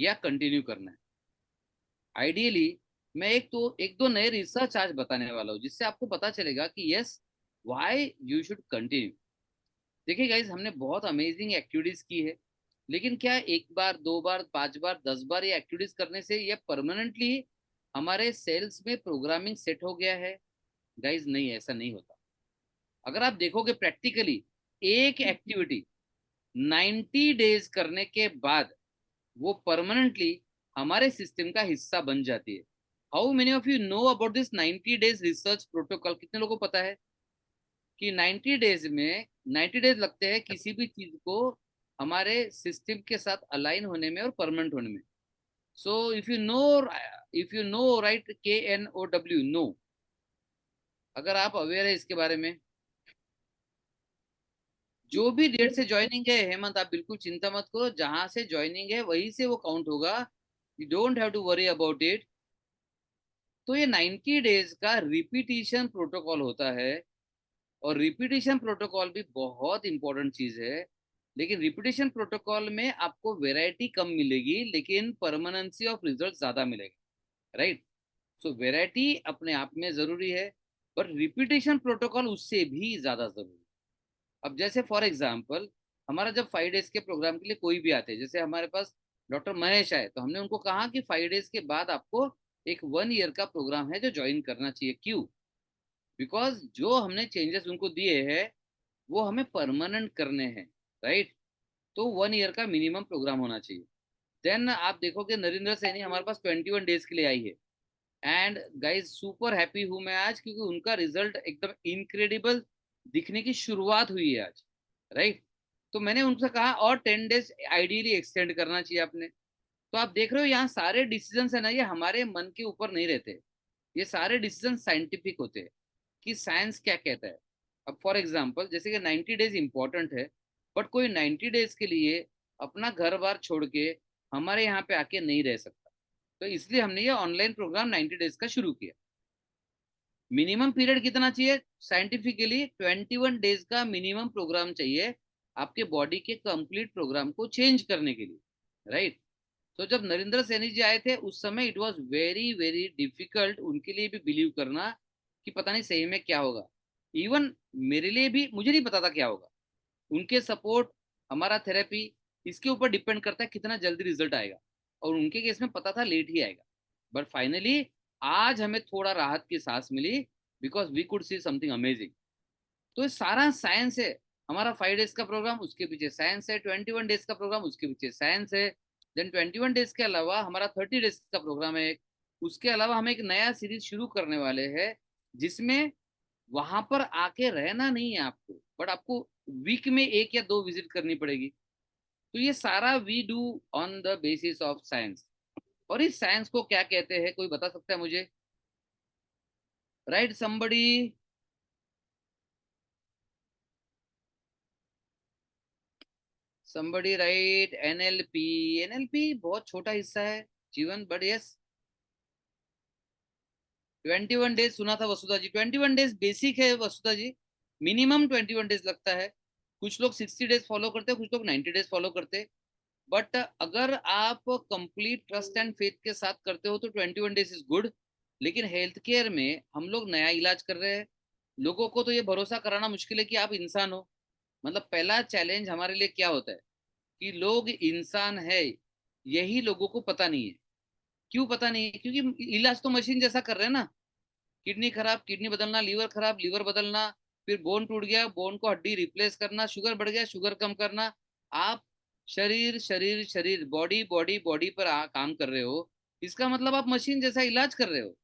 या कंटिन्यू करना है। आइडियली मैं एक दो नए रिसर्च आज बताने वाला हूँ जिससे आपको पता चलेगा कि yes, why you should continue. देखिए गाइज, हमने बहुत अमेजिंग एक्टिविटीज की है, लेकिन क्या एक बार, दो बार, पांच बार, 10 बार ये एक्टिविटीज करने से ये परमानेंटली हमारे सेल्स में प्रोग्रामिंग सेट हो गया है? गाइज नहीं, ऐसा नहीं होता। अगर आप देखोगे प्रैक्टिकली, एक एक्टिविटी 90 डेज करने के बाद वो परमानेंटली हमारे सिस्टम का हिस्सा बन जाती है। How many of you know about this 90 days research protocol? कितने लोगों को पता है कि 90 डेज में 90 डेज लगते हैं किसी भी चीज को हमारे सिस्टम के साथ अलाइन होने में और परमानेंट होने में। So if you know right, KNOW, know. अगर आप अवेयर है इसके बारे में, जो भी डेट से ज्वाइनिंग है हेमंत, आप बिल्कुल चिंता मत करो, जहां से ज्वाइनिंग है वहीं से वो काउंट होगा। You don't have to worry about it. तो ये 90 डेज का रिपीटिशन प्रोटोकॉल होता है, और रिपीटिशन प्रोटोकॉल भी बहुत इंपॉर्टेंट चीज है। लेकिन रिपीटिशन प्रोटोकॉल में आपको वेराइटी कम मिलेगी, लेकिन परमानेंसी ऑफ रिजल्ट ज्यादा मिलेगा, राइट? सो वेराइटी अपने आप में जरूरी है, पर रिपीटिशन प्रोटोकॉल उससे भी ज्यादा जरूरी है। अब जैसे फॉर एग्जाम्पल, हमारा जब 5 डेज के प्रोग्राम के लिए कोई भी आते हैं, जैसे हमारे पास डॉक्टर महेश आए, तो हमने उनको कहा कि 5 डेज के बाद आपको एक 1 ईयर का प्रोग्राम है जो ज्वाइन करना चाहिए। क्यों? बिकॉज जो हमने चेंजेस उनको दिए हैं वो हमें परमानेंट करने हैं, राइट? तो 1 ईयर का मिनिमम प्रोग्राम होना चाहिए। देन आप देखोगे नरेंद्र सैनी हमारे पास 21 डेज के लिए आई है। एंड गाइज, सुपर हैप्पी हूं मैं आज, क्योंकि उनका रिजल्ट एकदम इनक्रेडिबल दिखने की शुरुआत हुई है आज, राइट? तो मैंने उनसे कहा और 10 डेज आइडियली एक्सटेंड करना चाहिए आपने। तो आप देख रहे हो यहाँ सारे डिसीजन है ना, ये हमारे मन के ऊपर नहीं रहते। ये सारे डिसीजन साइंटिफिक होते हैं कि साइंस क्या कहता है। अब फॉर एग्जाम्पल, जैसे कि 90 डेज इंपॉर्टेंट है, बट कोई 90 डेज के लिए अपना घर बार छोड़ के हमारे यहाँ पे आके नहीं रह सकता। तो इसलिए हमने ये ऑनलाइन प्रोग्राम 90 डेज का शुरू किया। मिनिमम पीरियड कितना चाहिए? साइंटिफिकली 21 डेज का मिनिमम प्रोग्राम चाहिए आपके बॉडी के कंप्लीट प्रोग्राम को चेंज करने के लिए, राइट? तो जब नरेंद्र सैनी जी आए थे उस समय it was very very difficult उनके लिए भी बिलीव करना कि पता नहीं सही में क्या होगा। इवन मेरे लिए भी, मुझे नहीं पता था क्या होगा। उनके सपोर्ट, हमारा थेरेपी, इसके ऊपर डिपेंड करता है कितना जल्दी रिजल्ट आएगा। और उनके केस में पता था लेट ही आएगा, बट फाइनली आज हमें थोड़ा राहत की सांस मिली, because we could see something amazing. तो ये सारा साइंस है। हमारा 5 डेज का प्रोग्राम, उसके पीछे साइंस है। 21 डेज का प्रोग्राम, उसके पीछे साइंस है। देन 21 डेज के अलावा हमारा 30 डेज का प्रोग्राम है। उसके अलावा हम एक नया सीरीज शुरू करने वाले हैं, जिसमें वहां पर आके रहना नहीं है आपको, बट आपको वीक में एक या दो विजिट करनी पड़ेगी। तो ये सारा we do on the basis of science. और इस साइंस को क्या कहते हैं, कोई बता सकता है मुझे? Right somebody? somebody right NLP? NLP बहुत छोटा हिस्सा है जीवन, बट यस। 21 डेज सुना था वसुधा जी, 21 डेज बेसिक है वसुधा जी। मिनिमम 21 डेज लगता है। कुछ लोग 60 डेज फॉलो करते हैं, कुछ लोग 90 डेज फॉलो करते हैं। बट अगर आप कंप्लीट ट्रस्ट एंड फेथ के साथ करते हो तो 21 डेज इज गुड। लेकिन हेल्थ केयर में हम लोग नया इलाज कर रहे हैं। लोगों को तो ये भरोसा कराना मुश्किल है कि आप इंसान हो। मतलब पहला चैलेंज हमारे लिए क्या होता है कि लोग इंसान है, यही लोगों को पता नहीं है। क्यों पता नहीं है? क्योंकि इलाज तो मशीन जैसा कर रहे हैं ना। किडनी खराब, किडनी बदलना, लीवर खराब, लीवर बदलना, फिर बोन टूट गया, बोन को हड्डी रिप्लेस करना, शुगर बढ़ गया, शुगर कम करना। आप शरीर शरीर शरीर, बॉडी बॉडी बॉडी पर काम कर रहे हो। इसका मतलब आप मशीन जैसा इलाज कर रहे हो।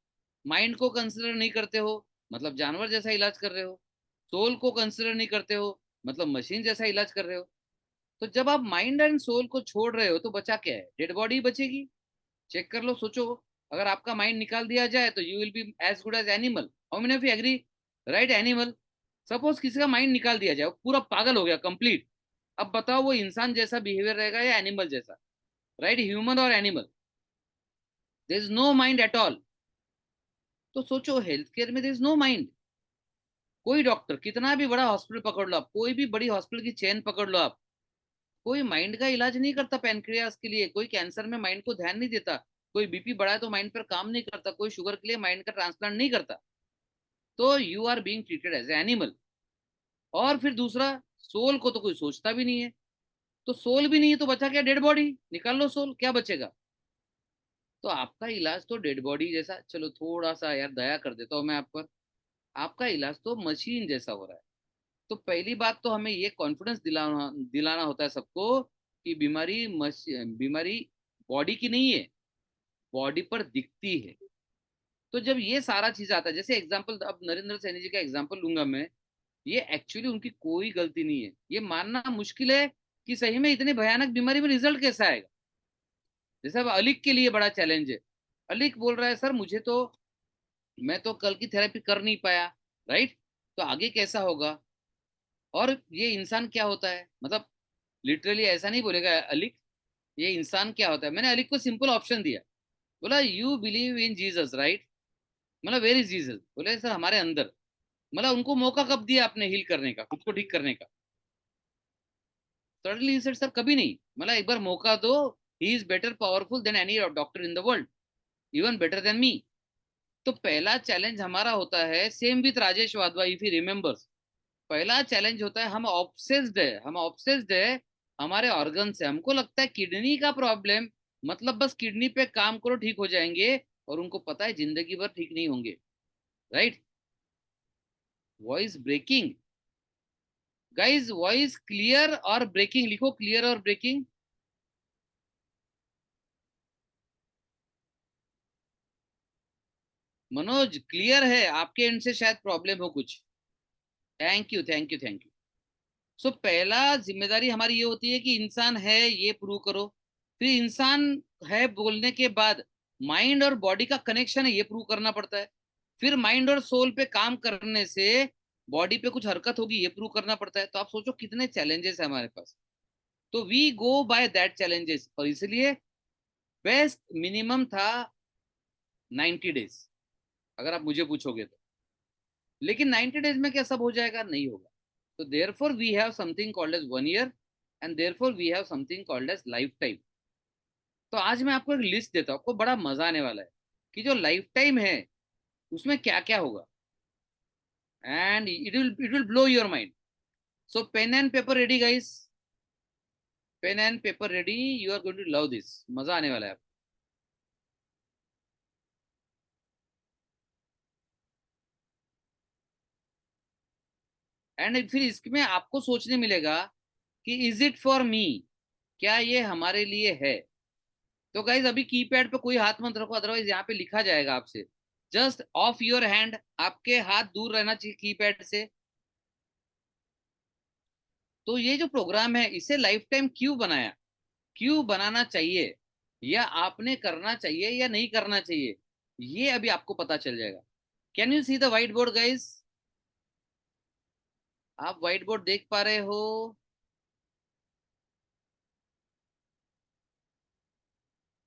माइंड को कंसिडर नहीं करते हो, मतलब जानवर जैसा इलाज कर रहे हो। सोल को कंसिडर नहीं करते हो, मतलब मशीन जैसा इलाज कर रहे हो। तो जब आप माइंड एंड सोल को छोड़ रहे हो तो बचा क्या है? डेड बॉडी बचेगी। चेक कर लो, सोचो। अगर आपका माइंड निकाल दिया जाए तो you will be as good as animal. How many of you agree? Right, animal. Suppose किसी का माइंड निकाल दिया जाए, वो पूरा पागल हो गया कंप्लीट। अब बताओ वो इंसान जैसा बिहेवियर रहेगा या एनिमल जैसा? राइट, ह्यूमन और animal, there is no mind at all. तो सोचो, हेल्थ केयर में देयर इज नो माइंड। कोई डॉक्टर, कितना भी बड़ा हॉस्पिटल पकड़ लो आप, कोई भी बड़ी हॉस्पिटल की चेन पकड़ लो आप, कोई माइंड का इलाज नहीं करता पैनक्रियास के लिए, कोई कैंसर में माइंड को ध्यान नहीं देता, कोई बीपी बढ़ा है तो माइंड पर काम नहीं करता, कोई शुगर के लिए माइंड का ट्रांसप्लांट नहीं करता। तो you are being treated as a animal. और फिर दूसरा, सोल को तो कोई सोचता भी नहीं है। तो सोल भी नहीं है तो बचा क्या? Dead body. निकाल लो सोल, क्या बचेगा? तो आपका इलाज तो डेड बॉडी जैसा, चलो थोड़ा सा यार दया कर देता हूँ मैं आप पर, आपका इलाज तो मशीन जैसा हो रहा है। तो पहली बात तो हमें ये कॉन्फिडेंस दिलाना दिलाना होता है सबको कि बीमारी बॉडी की नहीं है, बॉडी पर दिखती है। तो जब ये सारा चीज आता है, जैसे एग्जांपल अब नरेंद्र सैनी जी का एग्जांपल लूंगा मैं, ये एक्चुअली उनकी कोई गलती नहीं है। ये मानना मुश्किल है कि सही में इतनी भयानक बीमारी में रिजल्ट कैसा आएगा। जैसे अब अलिक के लिए बड़ा चैलेंज है। अलिक बोल रहा है सर मुझे तो, मैं तो कल की थेरेपी कर नहीं पाया, राइट? तो आगे कैसा होगा? और ये इंसान क्या होता है, मतलब लिटरली ऐसा नहीं बोलेगा अलिक, ये इंसान क्या होता है। मैंने अलिक को सिंपल ऑप्शन दिया, बोला you believe in Jesus, right? मतलब वेर इज जीसस? बोले सर हमारे अंदर। मतलब उनको मौका कब दिया आपने हील करने का, खुद को ठीक करने का? सडनली सेड सर कभी नहीं, मतलब एक बार मौका दो। He is better powerful than any doctor in the world, even better than me. तो पहला चैलेंज हमारा होता है, same with Rajesh Wadhwa if he remembers. पहला चैलेंज होता है, हम ऑब्सेस्ड है हमारे ऑर्गन से। हमको लगता है किडनी का प्रॉब्लम, मतलब बस किडनी पे काम करो ठीक हो जाएंगे, और उनको पता है जिंदगी भर ठीक नहीं होंगे, right? Voice breaking, guys voice clear और ब्रेकिंग, लिखो क्लियर और ब्रेकिंग। मनोज क्लियर है? आपके एंड से शायद प्रॉब्लम हो कुछ। Thank you, thank you, thank you. So पहला जिम्मेदारी हमारी ये होती है कि इंसान है ये प्रूव करो। फिर इंसान है बोलने के बाद माइंड और बॉडी का कनेक्शन है ये प्रूव करना पड़ता है। फिर माइंड और सोल पे काम करने से बॉडी पे कुछ हरकत होगी ये प्रूव करना पड़ता है। तो आप सोचो कितने चैलेंजेस है हमारे पास। तो we go by that challenges, और इसलिए बेस्ट मिनिमम था 90 डेज, अगर आप मुझे पूछोगे तो। लेकिन 90 डेज में क्या सब हो जाएगा? नहीं होगा। तो therefore we have something called as 1 year, and therefore we have something called as life time. तो आज मैं आपको एक लिस्ट देता हूँ, आपको बड़ा मजा आने वाला है कि जो लाइफ टाइम है उसमें क्या क्या होगा, and it will blow your mind. So pen and paper ready guys, pen and paper ready, you are going to love this, मजा आने वाला है आपको। एंड फिर इसमें आपको सोचने मिलेगा कि इज इट फॉर मी, क्या ये हमारे लिए है? तो गाइज अभी कीपैड पे कोई हाथ मत रखो, अदरवाइज यहाँ पे लिखा जाएगा आपसे। जस्ट ऑफ योर हैंड, आपके हाथ दूर रहना चाहिए कीपैड से। तो ये जो प्रोग्राम है इसे लाइफ टाइम क्यों बनाया, क्यों बनाना चाहिए, या आपने करना चाहिए या नहीं करना चाहिए, ये अभी आपको पता चल जाएगा। Can you see the white board guys? आप व्हाइट बोर्ड देख पा रहे हो?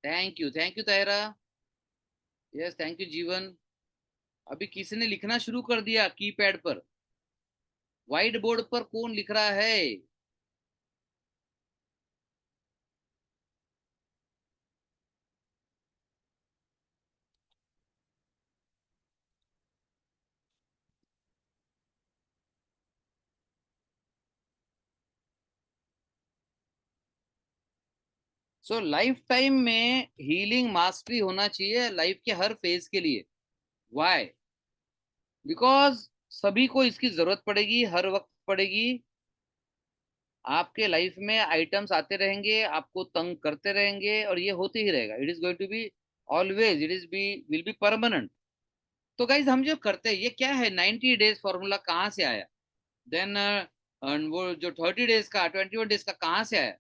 Thank you तायरा। Yes thank you जीवन। अभी किसी ने लिखना शुरू कर दिया कीपैड पर, व्हाइट बोर्ड पर कौन लिख रहा है? सो लाइफ टाइम में हीलिंग मास्टरी होना चाहिए लाइफ के हर फेज के लिए। वाई? बिकॉज सभी को इसकी जरूरत पड़ेगी, हर वक्त पड़ेगी। आपके लाइफ में आइटम्स आते रहेंगे, आपको तंग करते रहेंगे, और ये होते ही रहेगा। It is going to be always, it is be will be permanent. तो गाइज हम जो करते हैं ये क्या है, 90 डेज फॉर्मूला कहाँ से आया? देन वो जो 30 डेज का, 21 डेज का कहाँ से आया?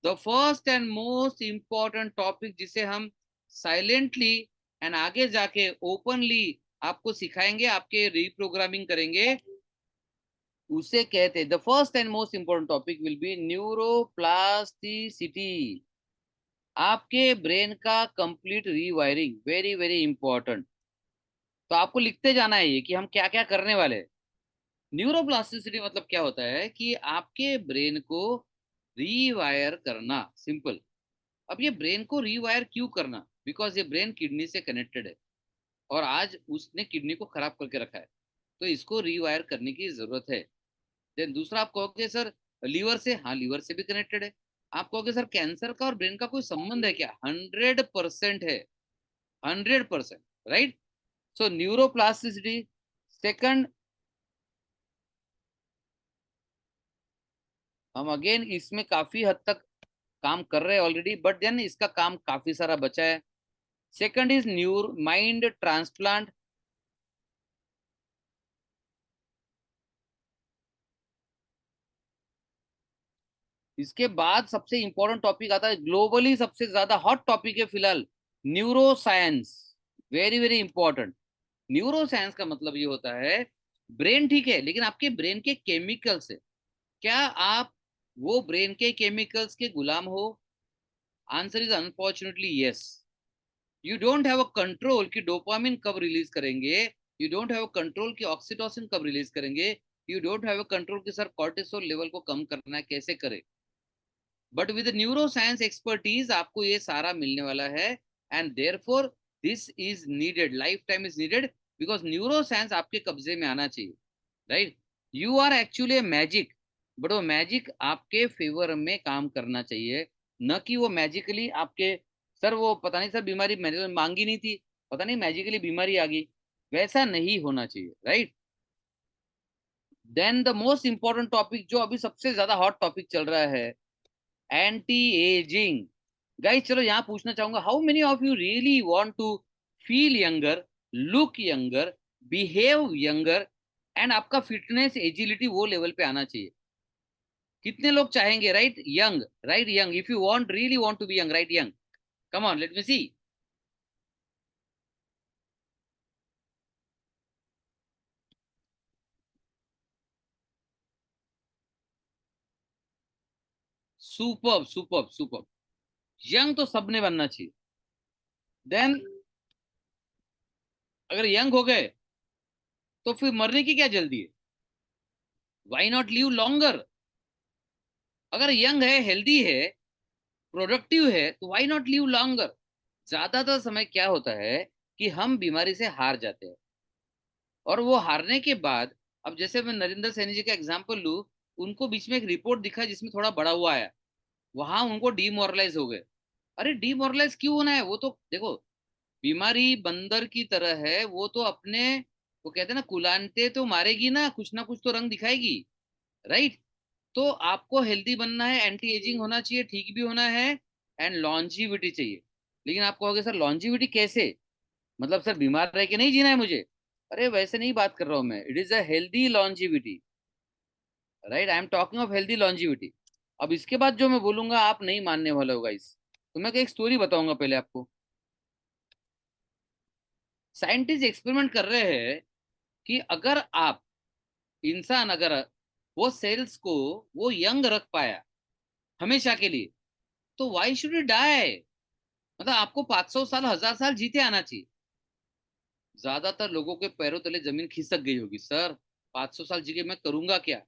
The first and most important topic जिसे हम साइलेंटली एंड आगे जाके ओपनली आपको सिखाएंगे, आपके रिप्रोग्रामिंग करेंगे, उसे कहते हैं the first and most important topic will be neuroplasticity. आपके ब्रेन का complete rewiring, very very important. तो आपको लिखते जाना है ये कि हम क्या क्या करने वाले हैं। न्यूरोप्लास्टिसिटी मतलब क्या होता है कि आपके ब्रेन को रीवायर करना, सिंपल। अब ये ब्रेन को रीवायर क्यों करना? बिकॉज ये ब्रेन किडनी से कनेक्टेड है और आज उसने किडनी को खराब करके रखा है, तो इसको रीवायर करने की जरूरत है। देन दूसरा आप कहोगे सर लीवर से, हाँ लीवर से भी कनेक्टेड है। आप कहोगे सर कैंसर का और ब्रेन का कोई संबंध है क्या? 100% है, 100%। राइट। सो न्यूरोप्लास्टिसिटी। सेकंड, हम अगेन इसमें काफी हद तक काम कर रहे हैं ऑलरेडी, बट देन इसका काम काफी सारा बचा है। Second is near mind transplant. इसके बाद सबसे इंपॉर्टेंट टॉपिक आता है, ग्लोबली सबसे ज्यादा हॉट टॉपिक है फिलहाल, neuro science. Very very important. Neuro science का मतलब ये होता है, ब्रेन ठीक है लेकिन आपके ब्रेन के केमिकल्स है, क्या आप वो ब्रेन के केमिकल्स के गुलाम हो? Answer is unfortunately yes. You don't have a control कि डोपामिन कब रिलीज करेंगे, you don't have a control कि ऑक्सीटोसिन कब रिलीज करेंगे, you don't have a control कि सर कॉर्टिसोल लेवल को कम करना है, कैसे करें। But with neuro science expertise आपको ये सारा मिलने वाला है। And therefore this is needed, life time is needed, because neuro science आपके कब्जे में आना चाहिए। Right. You are actually magic, but वो मैजिक आपके फेवर में काम करना चाहिए, न कि वो मैजिकली आपके, सर वो पता नहीं सर बीमारी मैंने मांगी नहीं थी, पता नहीं मैजिकली बीमारी आ गई, वैसा नहीं होना चाहिए। Right. Then the most important topic जो अभी सबसे ज्यादा हॉट टॉपिक चल रहा है, एंटी एजिंग। गाइस चलो यहाँ पूछना चाहूंगा, how many of you really want to feel younger, look younger, behave younger, and आपका फिटनेस एजिलिटी वो लेवल पे आना चाहिए? कितने लोग चाहेंगे? Right young, right young, if you want really want to be young, right young, come on let me see. Superb superb superb. Young तो सबने बनना चाहिए। देन अगर यंग हो गए तो फिर मरने की क्या जल्दी है? Why not live longer? अगर यंग है, हेल्दी है, प्रोडक्टिव है, तो व्हाई नॉट लिव लॉन्गर? ज्यादातर समय क्या होता है कि हम बीमारी से हार जाते हैं, और वो हारने के बाद, अब जैसे मैं नरेंद्र सैनी जी का एग्जांपल लूं, उनको बीच में एक रिपोर्ट दिखा जिसमें थोड़ा बड़ा हुआ आया, वहां उनको डीमोरलाइज हो गए। अरे डीमोरलाइज क्यों होना है? वो तो देखो, बीमारी बंदर की तरह है, वो तो अपने, वो कहते हैं ना कुलानते तो मारेगी ना कुछ तो रंग दिखाएगी। राइट। तो आपको हेल्दी बनना है, एंटी एजिंग होना चाहिए, ठीक भी होना है, एंड लॉन्जिविटी चाहिए। लेकिन आप कहोगे सर लॉन्जिविटी कैसे? मतलब सर बीमार रह के नहीं जीना है मुझे? अरे वैसे नहीं बात कर रहा हूं मैं, it is a healthy longevity. Right, I am talking of healthy longevity. अब इसके बाद जो मैं बोलूंगा आप नहीं मानने वाले हो गाइस, तो मैं एक स्टोरी बताऊंगा पहले आपको। साइंटिस्ट एक्सपेरिमेंट कर रहे हैं कि अगर आप, इंसान अगर वो सेल्स को वो यंग रख पाया हमेशा के लिए, तो वाई शुड इट डाई? मतलब आपको 500 साल 1000 साल जीते आना चाहिए। ज्यादातर लोगों के पैरों तले जमीन खिसक गई होगी, सर 500 साल जी के मैं करूंगा क्या?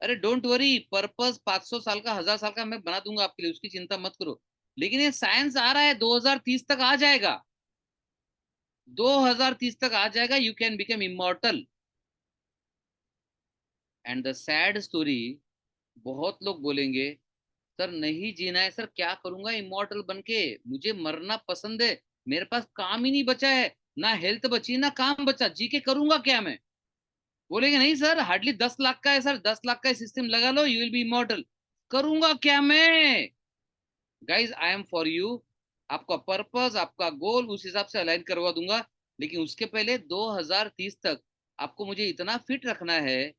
अरे डोंट वरी, पर्पस 500 साल का 1000 साल का मैं बना दूंगा आपके लिए, उसकी चिंता मत करो। लेकिन ये साइंस आ रहा है 2030 तक आ जाएगा, 2030 तक आ जाएगा, you can become immortal. And the sad story, बहुत लोग बोलेंगे सर नहीं जीना है, सर क्या करूंगा इमॉर्टल बन के, मुझे मरना पसंद है, मेरे पास काम ही नहीं बचा है, ना हेल्थ बची ना काम बचा, जी के करूंगा क्या मैं? बोलेंगे नहीं सर हार्डली 10 लाख का है, सर 10 लाख का सिस्टम लगा लो, यू विल बी इमॉर्टल। करूंगा क्या मैं? Guys I am for you, आपका पर्पस आपका गोल उस हिसाब से अलाइन करवा दूंगा। लेकिन उसके पहले 2030 तक आपको मुझे इतना फिट रखना है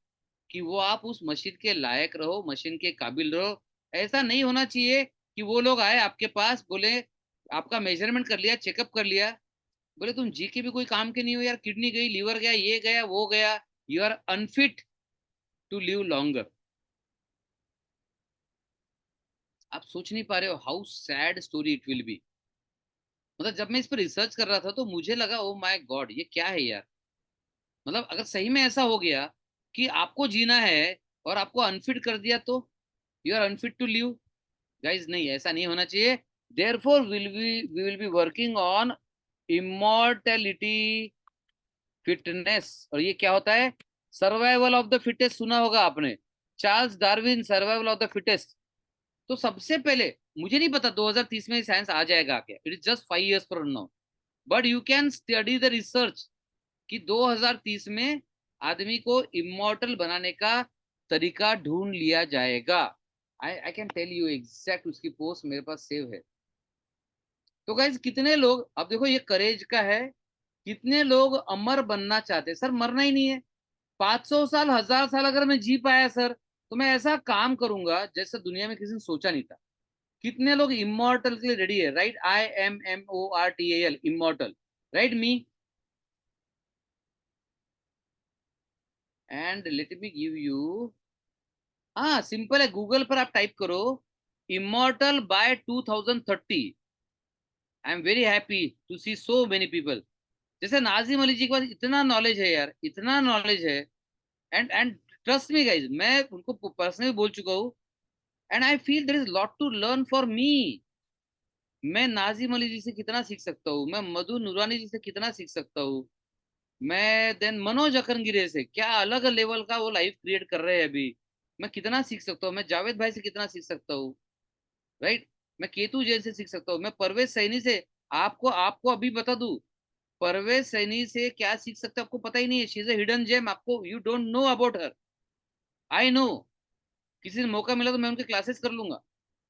कि वो आप उस मशीन के लायक रहो, मशीन के काबिल रहो। ऐसा नहीं होना चाहिए कि वो लोग आए आपके पास, बोले आपका मेजरमेंट कर लिया, चेकअप कर लिया, बोले तुम जी के भी कोई काम के नहीं हो यार, किडनी गई, लीवर गया, ये गया वो गया, you are unfit to live longer. आप सोच नहीं पा रहे हो how sad story it will be. मतलब जब मैं इस पर रिसर्च कर रहा था तो मुझे लगा ओ माय गॉड ये क्या है यार। मतलब अगर सही में ऐसा हो गया कि आपको जीना है और आपको अनफिट कर दिया, तो you are unfit to live. Guys नहीं, ऐसा नहीं होना चाहिए। Therefore we will be working on immortality fitness. और ये क्या होता है? सर्वाइवल ऑफ द फिटेस्ट, सुना होगा आपने, Charles Darwin, survival of the fittest. तो सबसे पहले, मुझे नहीं पता 2030 में साइंस आ जाएगा क्या, it is just 5 years from now, but you can study the research कि 2030 में आदमी को इमोर्टल बनाने का तरीका ढूंढ लिया जाएगा। I can tell you exact, उसकी पोस्ट मेरे पास सेव है। तो गाइज कितने लोग, अब देखो ये करेज का है, कितने लोग अमर बनना चाहते हैं। सर मरना ही नहीं है, 500 साल 1000 साल अगर मैं जी पाया सर, तो मैं ऐसा काम करूंगा जैसा दुनिया में किसी ने सोचा नहीं था। कितने लोग इमोर्टल के लिए रेडी है? Right, IMMORTAL, immortal. Right me, and let me give you, हाँ सिंपल है, गूगल पर आप टाइप करो immortal by 2030। I am very happy to see so many people. जैसे नाजिम अली जी के पास इतना नॉलेज है यार, इतना नॉलेज है। एंड ट्रस्ट मी गाइज, मैं उनको पर्सनली बोल चुका हूँ, and I feel there is lot to learn for me. मैं नाजिम अली जी से कितना सीख सकता हूँ, मैं मधु नूरानी जी से कितना सीख सकता हूँ, मैं देन मनोज अकनगिरे से, क्या अलग लेवल का वो लाइफ क्रिएट कर रहे हैं अभी, मैं कितना सीख सकता हूँ, मैं जावेद भाई से कितना सीख सकता हूँ। राइट, मैं केतु जैन से सीख सकता हूँ, मैं परवेज सैनी से, आपको आपको अभी बता दूं, परवेज सैनी से क्या सीख सकते हो आपको पता ही नहीं है। She is a hidden gem, आपको you don't know about her, I know. किसी दिन मौका मिला तो मैं उनके क्लासेस कर लूंगा।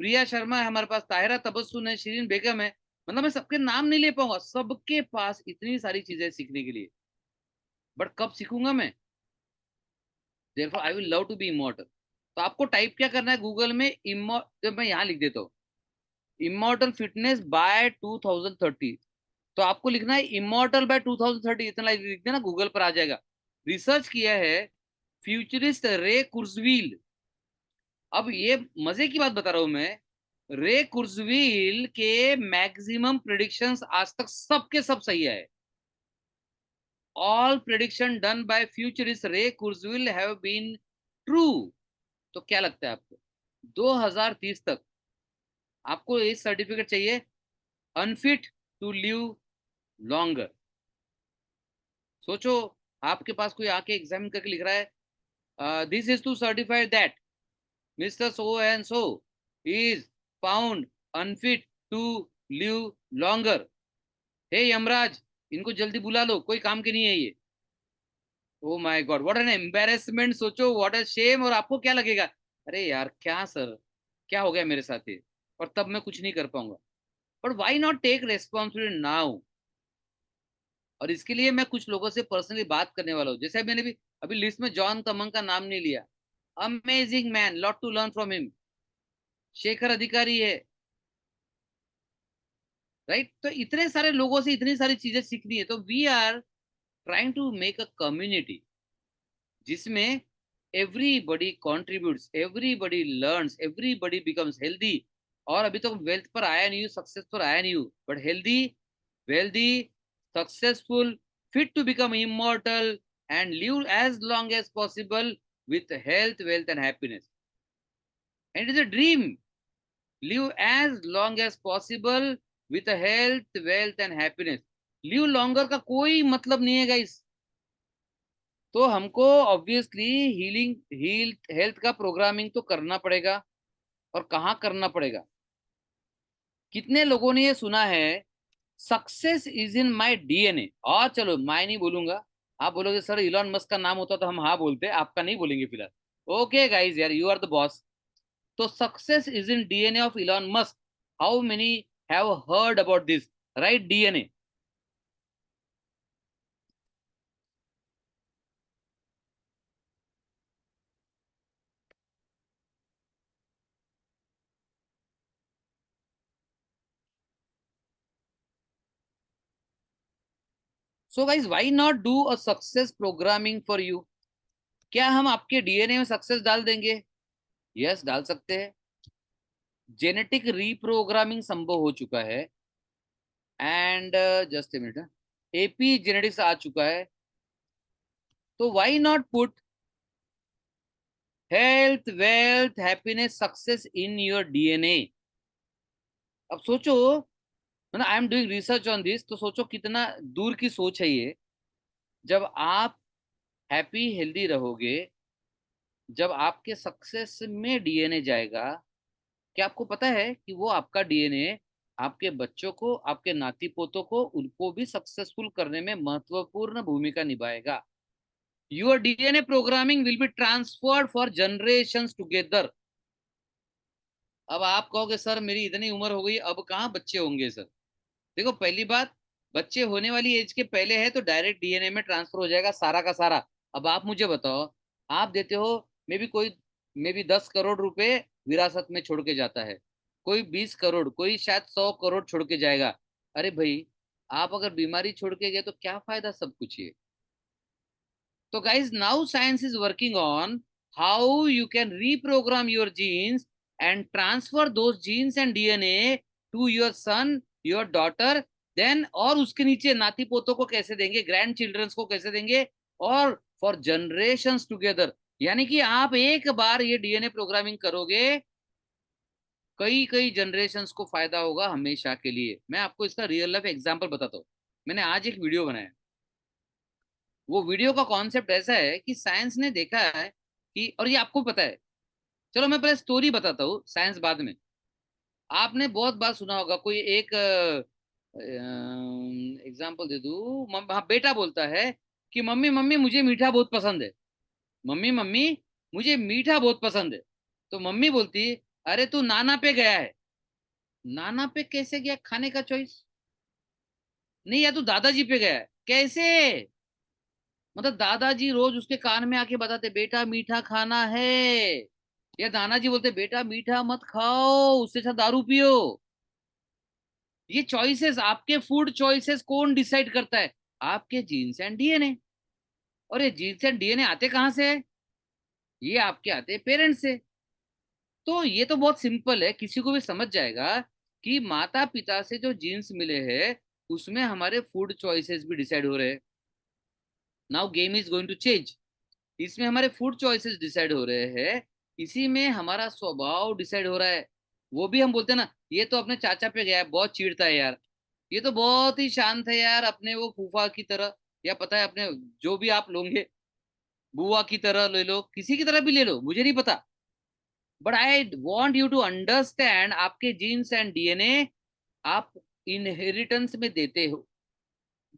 प्रिया शर्मा है हमारे पास, ताहिरा तबस्सुम है, शिरीन बेगम है, मतलब मैं सबके नाम नहीं ले पाऊंगा, सबके पास इतनी सारी चीजें सीखने के लिए। बट कब सीखूंगा मैं? Therefore I will love to be immortal. तो आपको टाइप क्या करना है गूगल में, जब मैं यहाँ लिख देता हूँ इमॉर्टल फिटनेस बाय 2030, तो आपको लिखना है इमॉर्टल बाय 2030, इतना लिख देना, गूगल पर आ जाएगा। रिसर्च किया है फ्यूचरिस्ट रे कुर्जवील। अब ये मजे की बात बता रहा हूं मैं, रे कुर्जवील के मैक्सिमम प्रिडिक्शंस आज तक सबके सब सही है। All prediction done by futurist रे कुर्जवील हैव बीन ट्रू। तो क्या लगता है आपको, 2030 तक आपको ये सर्टिफिकेट चाहिए, अनफिट टू लिव लॉन्गर। सोचो, आपके पास कोई आके एग्जामिन करके लिख रहा है this is to certify that mister so and so is found unfit to live longer. हे यमराज, इनको जल्दी बुला लो, कोई काम के नहीं है ये। ओ my God, what an embarrassment, सोचो व्हाट अ शेम। और आपको क्या लगेगा, अरे यार क्या सर, क्या हो गया मेरे साथ ये, और तब मैं कुछ नहीं कर पाऊंगा। But why not take responsibility now? और इसके लिए मैं कुछ लोगों से पर्सनली बात करने वाला हूँ। जैसे मैंने भी अभी लिस्ट में जॉन तमंग का नाम नहीं लिया, amazing man, lot to learn from him. Shekhar Adhikari है, राइट। तो इतने सारे लोगों से इतनी सारी चीजें सीखनी है, तो we are trying to make a community जिसमें everybody contributes, everybody learns, everybody becomes healthy. और अभी तो वेल्थ पर आया नहीं हूँ, सक्सेस पर आया नहीं हूँ, but healthy, wealthy, successful, fit to become immortal, and live as long as possible with health, wealth, and happiness. And it is a dream. Live as long as possible with health, wealth, and happiness. Live longer का कोई मतलब नहीं है guys. तो हमको obviously healing, health का programming तो करना पड़ेगा। और कहाँ करना पड़ेगा? कितने लोगों ने ये सुना है, success is in my DNA. और चलो मैं नहीं बोलूंगा, आप बोलोगे सर इलॉन मस्क का नाम होता तो हम हाँ बोलते, आपका नहीं बोलेंगे फिलहाल। ओके गाइज यार, यू आर द बॉस। तो success is in DNA of Elon Musk. How many have heard about this? Right, DNA. So guys why not do a success programming for you? क्या हम आपके DNA में success डाल देंगे? Yes, डाल सकते हैं। जेनेटिक रीप्रोग्रामिंग संभव हो चुका है। And just a minute, epigenetics आ चुका है। तो why not put health, wealth, happiness, success in your DNA? अब सोचो, मतलब I am doing research on this, तो सोचो कितना दूर की सोच है ये। जब आप हैप्पी हेल्दी रहोगे, जब आपके सक्सेस में डीएनए जाएगा, क्या आपको पता है कि वो आपका डीएनए आपके बच्चों को, आपके नाती पोतों को, उनको भी सक्सेसफुल करने में महत्वपूर्ण भूमिका निभाएगा। Your DNA programming will be transferred for generations together. अब आप कहोगे सर मेरी इतनी उम्र हो गई, अब कहाँ बच्चे होंगे सर? देखो, पहली बात, बच्चे होने वाली एज के पहले है तो डायरेक्ट डीएनए में ट्रांसफर हो जाएगा सारा का सारा। अब आप मुझे बताओ, आप देते हो, मे बी 10 करोड़ रुपए विरासत में छोड़ के जाता है, कोई 20 करोड़, कोई शायद 100 करोड़ छोड़ के जाएगा। अरे भाई, आप अगर बीमारी छोड़ के गए तो क्या फायदा सब कुछ ये? तो guys, now science is working on how you can reprogram your genes and transfer those genes and DNA to your son, your daughter, then और उसके नीचे नाती पोतों को कैसे देंगे, ग्रैंड चिल्ड्रंस को कैसे देंगे, और फॉर जनरेशंस टुगेदर। यानी कि आप एक बार ये डीएनए प्रोग्रामिंग करोगे, कई कई जनरेशंस को फायदा होगा हमेशा के लिए। मैं आपको इसका रियल लाइफ एग्जांपल बताता हूँ। मैंने आज एक वीडियो बनाया। वो वीडियो का कॉन्सेप्ट ऐसा है कि साइंस ने देखा है कि, और ये आपको पता है, चलो मैं पहले स्टोरी बताता हूँ, साइंस बाद में। आपने बहुत बार सुना होगा, कोई एक एग्जांपल दे दूं, हाँ, बेटा बोलता है कि मम्मी मम्मी मुझे मीठा बहुत पसंद है, मम्मी मम्मी मुझे मीठा बहुत पसंद है। तो मम्मी बोलती, अरे तू नाना पे गया है। नाना पे कैसे गया खाने का चॉइस? नहीं, या तू दादाजी पे गया है। कैसे? मतलब दादाजी रोज उसके कान में आके बताते बेटा मीठा खाना है, या नाना जी बोलते बेटा मीठा मत खाओ, उससे अच्छा दारू पियो। ये चॉइसेस, आपके फूड चॉइसेस कौन डिसाइड करता है? आपके जीन्स एंड डीएनए। और ये जीन्स एंड डीएनए आते कहां से है? ये आपके आते हैं पेरेंट्स से। तो ये तो बहुत सिंपल है, किसी को भी समझ जाएगा कि माता पिता से जो जीन्स मिले हैं उसमें हमारे फूड चॉइसेस भी डिसाइड हो रहे हैं। Now game is going to change. इसमें हमारे फूड चॉइसेस डिसाइड हो रहे हैं, इसी में हमारा स्वभाव डिसाइड हो रहा है। वो भी हम बोलते हैं ना, ये तो अपने चाचा पे गया है, बहुत चिढ़ता है यार, ये तो बहुत ही शांत है यार, अपने वो फूफा की तरह, या पता है अपने, जो भी आप लोगे, बुआ की तरह ले लो, किसी की तरह भी ले लो, मुझे नहीं पता। But I want you to understand, आपके जीन्स एंड डीएनए आप इनहेरिटेंस में देते हो।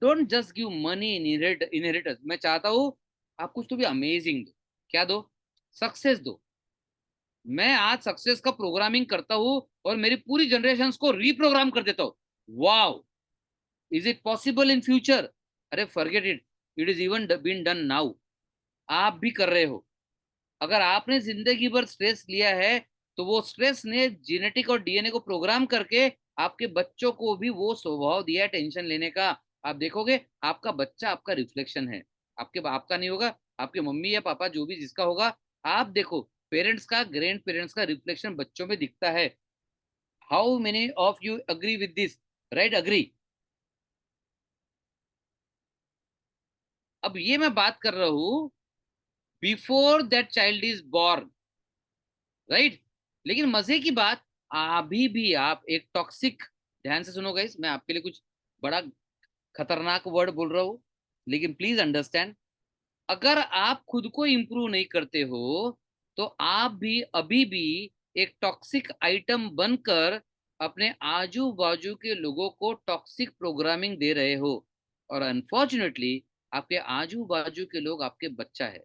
Don't just give money in inheritance. मैं चाहता हूँ आप कुछ तो भी अमेजिंग दो। क्या दो? सक्सेस दो। मैं आज सक्सेस का प्रोग्रामिंग करता हूँ और मेरी पूरी जनरेशन को रीप्रोग्राम कर देता हूँ। Wow, is it possible in future? अरे forget it, it is even been done now. आप भी कर रहे हो। अगर आपने जिंदगी भर स्ट्रेस लिया है, तो वो स्ट्रेस ने जेनेटिक और डीएनए को प्रोग्राम करके आपके बच्चों को भी वो स्वभाव दिया है टेंशन लेने का। आप देखोगे आपका बच्चा आपका रिफ्लेक्शन है, आपके बाप का नहीं होगा, आपके मम्मी या पापा जो भी जिसका होगा। आप देखो, पेरेंट्स का, ग्रैंड पेरेंट्स का रिफ्लेक्शन बच्चों में दिखता है। How many of you agree with this? Right, agree? अब ये मैं बात कर रहा हूं before that child is born, right? लेकिन मजे की बात, अभी भी आप एक टॉक्सिक, ध्यान से सुनो गाइस, मैं आपके लिए कुछ बड़ा खतरनाक वर्ड बोल रहा हूँ, लेकिन प्लीज अंडरस्टैंड। अगर आप खुद को इंप्रूव नहीं करते हो, तो आप भी अभी भी एक टॉक्सिक आइटम बनकर अपने आजू बाजू के लोगों को टॉक्सिक प्रोग्रामिंग दे रहे हो। और अनफॉर्चुनेटली आपके आजू बाजू के लोग आपके बच्चा है,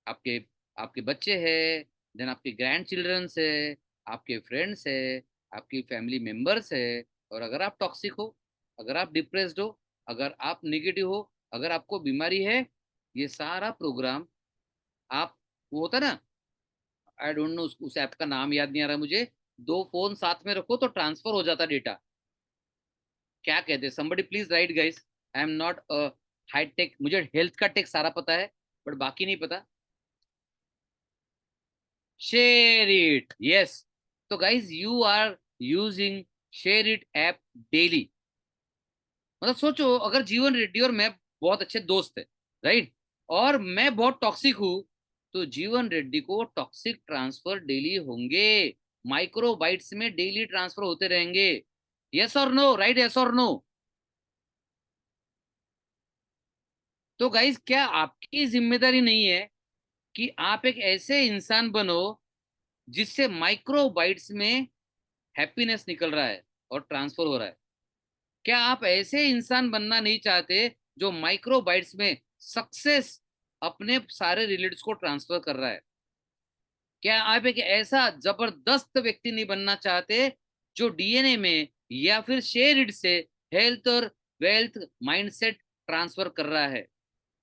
आपके आपके बच्चे हैं, देन आपके ग्रैंड चिल्ड्रंस है, आपके फ्रेंड्स है, आपकी फैमिली मेंबर्स है। और अगर आप टॉक्सिक हो, अगर आप डिप्रेस्ड हो, अगर आप नेगेटिव हो, अगर आपको बीमारी है, ये सारा प्रोग्राम आप, वो होता है ना, आई डोंट नो, उस ऐप का नाम याद नहीं आ रहा मुझे, दो फोन साथ में रखो तो ट्रांसफर हो जाता डेटा। क्या कहते हैं? Somebody please write guys. I am not high tech, मुझे हेल्थ का टेक सारा पता है, बट बाकी नहीं पता। Share it, yes. तो guys you are using share it app daily. मतलब सोचो, अगर जीवन रेड्डी और मैं बहुत अच्छे दोस्त है, राइट, और मैं बहुत टॉक्सिक हूं, तो जीवन रेड्डी को टॉक्सिक ट्रांसफर डेली होंगे। माइक्रोबाइट्स में डेली ट्रांसफर होते रहेंगे। यस और नो, राइट, यस और नो? तो गाइस, क्या आपकी जिम्मेदारी नहीं है कि आप एक ऐसे इंसान बनो जिससे माइक्रोबाइट्स में हैप्पीनेस निकल रहा है और ट्रांसफर हो रहा है? क्या आप ऐसे इंसान बनना नहीं चाहते जो माइक्रोबाइट्स में सक्सेस अपने सारे रिलेटिव्स को ट्रांसफर कर रहा है? क्या आप एक ऐसा जबरदस्त व्यक्ति नहीं बनना चाहते जो डीएनए में या फिर शेयर्ड से हेल्थ और वेल्थ माइंडसेट ट्रांसफर कर रहा है?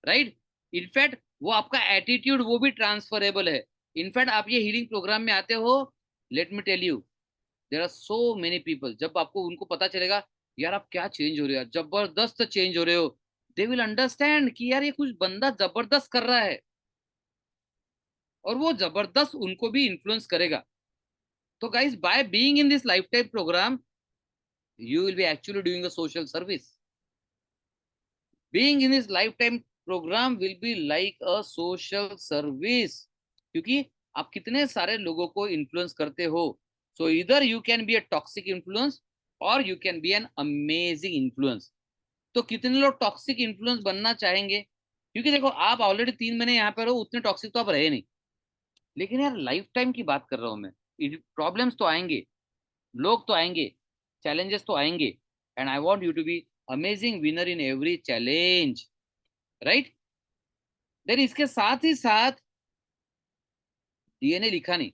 राइट। इनफैक्ट वो आपका एटीट्यूड वो भी ट्रांसफरेबल है। इनफैक्ट आप ये हीलिंग प्रोग्राम में आते हो, let me tell you, there are so many people, जब आपको उनको पता चलेगा यार आप क्या चेंज हो रहे हो, जबरदस्त चेंज हो रहे हो, दे विल अंडरस्टैंड कि यार ये कुछ बंदा जबरदस्त कर रहा है, और वो जबरदस्त उनको भी इन्फ्लुएंस करेगा। तो guys, by being in this life time program, you will be actually doing a social service. Being in this lifetime program will be like a social service, क्योंकि आप कितने सारे लोगों को इन्फ्लुएंस करते हो। सो इधर you can be a toxic influence और you can be an amazing influence. तो कितने लोग टॉक्सिक इन्फ्लुएंस बनना चाहेंगे? क्योंकि देखो, आप ऑलरेडी 3 महीने यहाँ पर हो, उतने टॉक्सिक तो आप रहे नहीं। लेकिन यार, लाइफ टाइम की बात कर रहा हूँ मैं। प्रॉब्लम्स तो आएंगे, लोग तो आएंगे, चैलेंजेस तो आएंगे, and I want you to be amazing winner in every challenge, right? Then इसके साथ ही साथ डीएनए लिखा नहीं।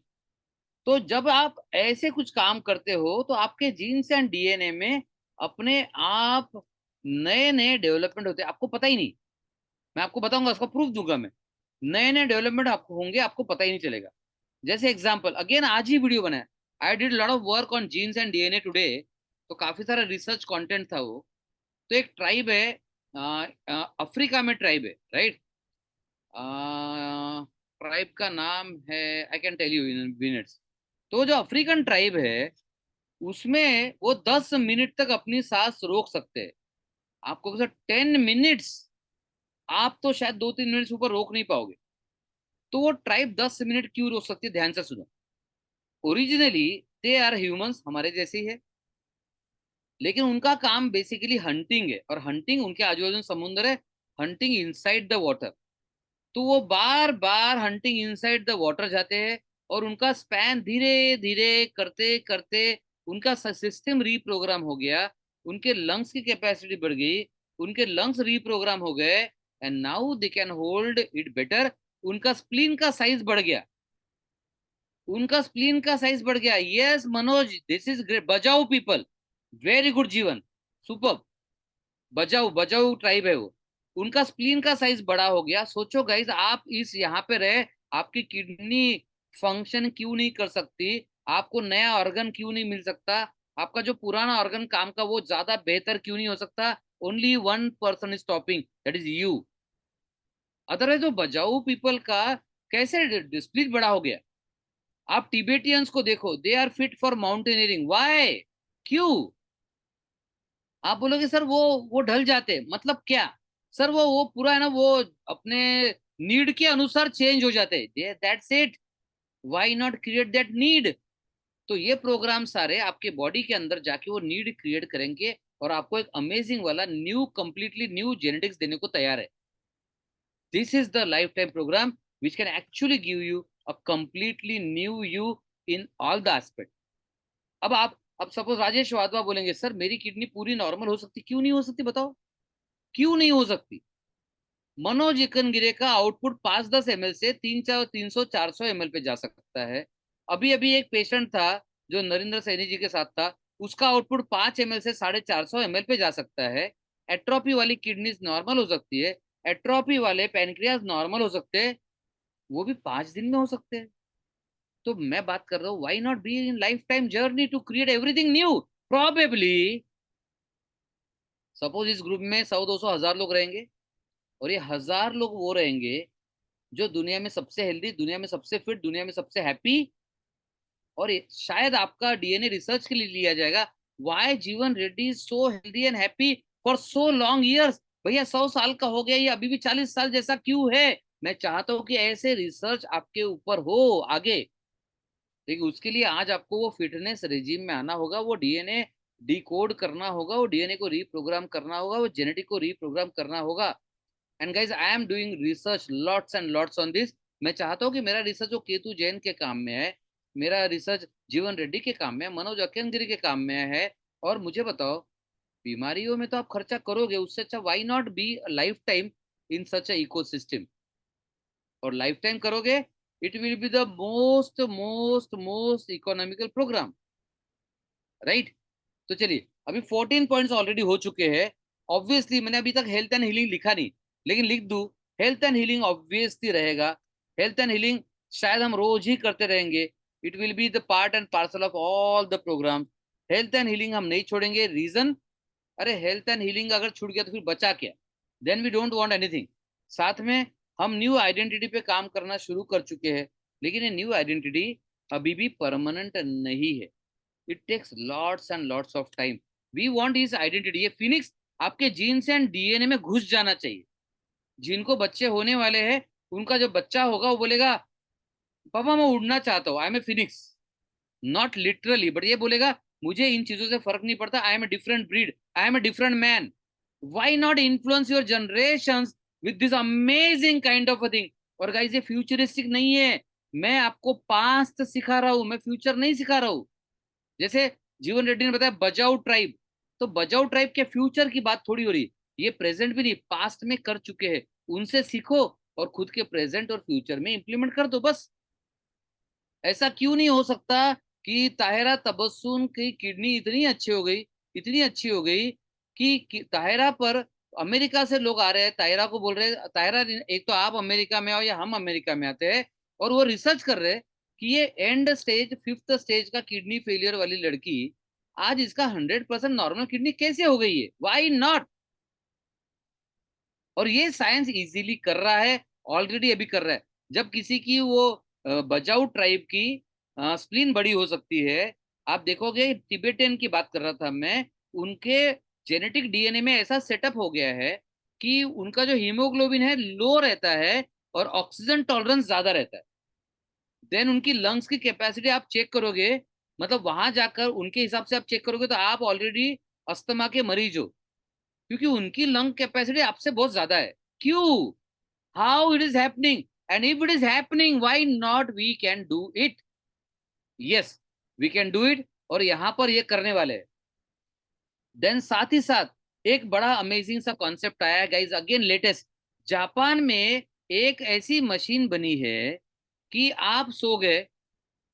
तो जब आप ऐसे कुछ काम करते हो तो आपके जीन्स एंड डीएनए में अपने आप नए नए डेवलपमेंट होते हैं, आपको पता ही नहीं। मैं आपको बताऊंगा, उसका प्रूफ दूंगा मैं। नए नए डेवलपमेंट आपको होंगे, आपको पता ही नहीं चलेगा। जैसे एग्जांपल, अगेन आज ही वीडियो बनाया, I did lot of work on jeans and DNA today. तो काफी सारा रिसर्च कंटेंट था वो। तो एक ट्राइब है, अफ्रीका में ट्राइब है, राइट? ट्राइब का नाम है, I can tell you in minutes. तो जो अफ्रीकन ट्राइब है, उसमें वो 10 मिनट तक अपनी सांस रोक सकते हैं। आपको 10 मिनट्स, आप तो शायद 2-3 मिनट से ऊपर रोक नहीं पाओगे। तो वो ट्राइब 10 मिनट क्यों रोक सकती है? ध्यान से सुनो। ओरिजिनली दे आर ह्यूमंस, हमारे जैसे ही है, लेकिन उनका काम बेसिकली हंटिंग है, और हंटिंग, उनके आजू बाजू समुद्र है, हंटिंग इनसाइड द वाटर। तो वो बार बार हंटिंग इनसाइड द वाटर जाते हैं, और उनका स्पैन धीरे धीरे करते करते उनका सिस्टम रीप्रोग्राम हो गया, उनके लंग्स की कैपेसिटी बढ़ गई, उनके लंग्स रीप्रोग्राम हो गए, and now they can hold it better. उनका स्प्लीन का साइज बढ़ गया, उनका स्प्लीन का साइज बढ़ गया। Yes Manoj, this is great, बजाओ पीपल, वेरी गुड जीवन, सुपर। बजाऊ बजाऊ ट्राइब है वो। उनका स्प्लीन का साइज बड़ा हो गया। सोचो गाइज, आप इस यहाँ पे रहे, आपकी किडनी फंक्शन क्यों नहीं कर सकती? आपको नया ऑर्गन क्यों नहीं मिल सकता? आपका जो पुराना ऑर्गन काम का वो ज्यादा बेहतर क्यों नहीं हो सकता? Only one person is stopping, that is you. Otherwise जो बजाऊ पीपल का कैसे स्प्लिट बड़ा हो गया? आप टिबेटियंस को देखो, they are fit for mountaineering, why? क्यों? आप बोलोगे सर वो ढल जाते, मतलब क्या? सर वो पूरा है ना, वो अपने नीड के अनुसार चेंज हो जाते, that's it. Why not create that need? तो ये प्रोग्राम सारे आपके बॉडी के अंदर जाके वो नीड क्रिएट करेंगे, और आपको एक अमेजिंग वाला न्यू, कंप्लीटली न्यू जेनेटिक्स देने को तैयार है। This is the life time program which can actually give you a completely new you in all the aspect. अब सपोज राजेश वाधवा बोलेंगे, सर मेरी किडनी पूरी नॉर्मल हो सकती, क्यों नहीं हो सकती बताओ? क्यों नहीं हो सकती? मनोज गिरे का आउटपुट 5-10 ml से 300-400 ml पे जा सकता है। अभी अभी एक पेशेंट था जो नरेंद्र सैनी जी के साथ था, उसका आउटपुट 5 ml से 450 ml पे जा सकता है। एट्रोपी वाली किडनीज नॉर्मल हो सकती है, एट्रोपी वाले पैनक्रियाज नॉर्मल हो सकते हैं, वो भी 5 दिन में हो सकते हैं। तो मैं बात कर रहा हूँ, why not be in life time journey to create everything new? Probably suppose इस ग्रुप में 100-200 हजार लोग रहेंगे, और ये 1000 लोग वो रहेंगे जो दुनिया में सबसे हेल्दी, दुनिया में सबसे फिट, दुनिया में सबसे हैप्पी। और शायद आपका डीएनए रिसर्च के लिए लिया जाएगा, वाई जीवन Reddy is so healthy and happy for so long years. भैया 100 साल का हो गया, ये अभी भी 40 साल जैसा क्यों है? मैं चाहता हूं कि ऐसे रिसर्च आपके ऊपर हो आगे। देखिए उसके लिए आज आपको वो फिटनेस रेजिम में आना होगा, वो डीएनए डिकोड करना होगा, वो डीएनए को रीप्रोग्राम करना होगा, वो जेनेटिक को रीप्रोग्राम करना होगा। And guys I am doing research lots and lots on this. मैं चाहता हूँ कि मेरा रिसर्च जो केतु जैन के काम में है, मेरा रिसर्च जीवन रेड्डी के काम में है, मनोज अकेनगिरी के काम में है। और मुझे बताओ, बीमारियों में तो आप खर्चा करोगे, उससे अच्छा why not be life time in such ecosystem. और लाइफ टाइम करोगे, it will be the most most most economical program, right? तो चलिए, अभी 14 पॉइंट्स ऑलरेडी हो चुके हैं। ऑब्वियसली मैंने अभी तक हेल्थ एंड हीलिंग लिखा नहीं, लेकिन लिख दूं, हेल्थ एंड हीलिंग ऑब्वियसली रहेगा। हेल्थ एंड हीलिंग शायद हम रोज ही करते रहेंगे। It will be the part and parcel of all the program. Health and healing हम नहीं छोड़ेंगे, रीजन, अरे हेल्थ एंड हीलिंग अगर छूट गया तो फिर बचा क्या? Then we don't want anything. साथ में हम न्यू आइडेंटिटी पे काम करना शुरू कर चुके हैं, लेकिन ये न्यू आइडेंटिटी अभी भी परमानेंट नहीं है। It takes lots and lots of time. We want his identity. ये फिनिक्स आपके जीन्स एंड डीएनए में घुस जाना चाहिए। जिनको बच्चे होने वाले हैं, उनका जो बच्चा होगा वो बोलेगा, पापा मैं उड़ना चाहता हूँ, I am a phoenix. Not literally, but ये बोलेगा, मुझे इन चीजों से फर्क नहीं पड़ता, I am a different breed, I am a different man. Why not influence your generation with this amazing kind of a thing? और गाइस ये फ्यूचरिस्टिक नहीं है, मैं आपको पास्ट सिखा रहा हूं, मैं फ्यूचर नहीं सिखा रहा हूं। जैसे जीवन रेड्डी ने बताया बजाऊ ट्राइब, तो बजाऊ ट्राइब के फ्यूचर की बात थोड़ी हो रही, ये प्रेजेंट भी नहीं पास्ट में कर चुके हैं, उनसे सीखो और खुद के प्रेजेंट और फ्यूचर में इंप्लीमेंट कर दो बस। ऐसा क्यों नहीं हो सकता कि ताहिरा तबस्सुम की किडनी इतनी अच्छी हो गई, इतनी अच्छी हो गई कि ताहिरा पर अमेरिका से लोग आ रहे हैं, ताहिरा को बोल रहे हैं, ताहिरा एक तो आप अमेरिका में आओ या हम अमेरिका में आते हैं, और वो रिसर्च कर रहे हैं कि ये एंड स्टेज 5th स्टेज का किडनी फेलियर वाली लड़की आज इसका 100% नॉर्मल किडनी कैसे हो गई है? Why not? और ये साइंस इजीली कर रहा है, ऑलरेडी अभी कर रहा है। जब किसी की वो बजाऊ ट्राइब की स्प्लीन बड़ी हो सकती है, आप देखोगे, तिबेटियन की बात कर रहा था मैं, उनके जेनेटिक डीएनए में ऐसा सेटअप हो गया है कि उनका जो हीमोग्लोबिन है लो रहता है और ऑक्सीजन टॉलरेंस ज्यादा रहता है। देन उनकी लंग्स की कैपेसिटी आप चेक करोगे, मतलब वहां जाकर उनके हिसाब से आप चेक करोगे तो आप ऑलरेडी अस्थमा के मरीज हो, क्योंकि उनकी लंग कैपेसिटी आपसे बहुत ज्यादा है। क्यों? How it is happening? And if it is happening, why not we can do it? Yes, we can do it, और यहां पर ये करने वाले हैं। देन साथ ही साथ एक बड़ा अमेजिंग सा कॉन्सेप्ट आया है गाइज, अगेन लेटेस्ट। जापान में एक ऐसी मशीन बनी है कि आप सो गए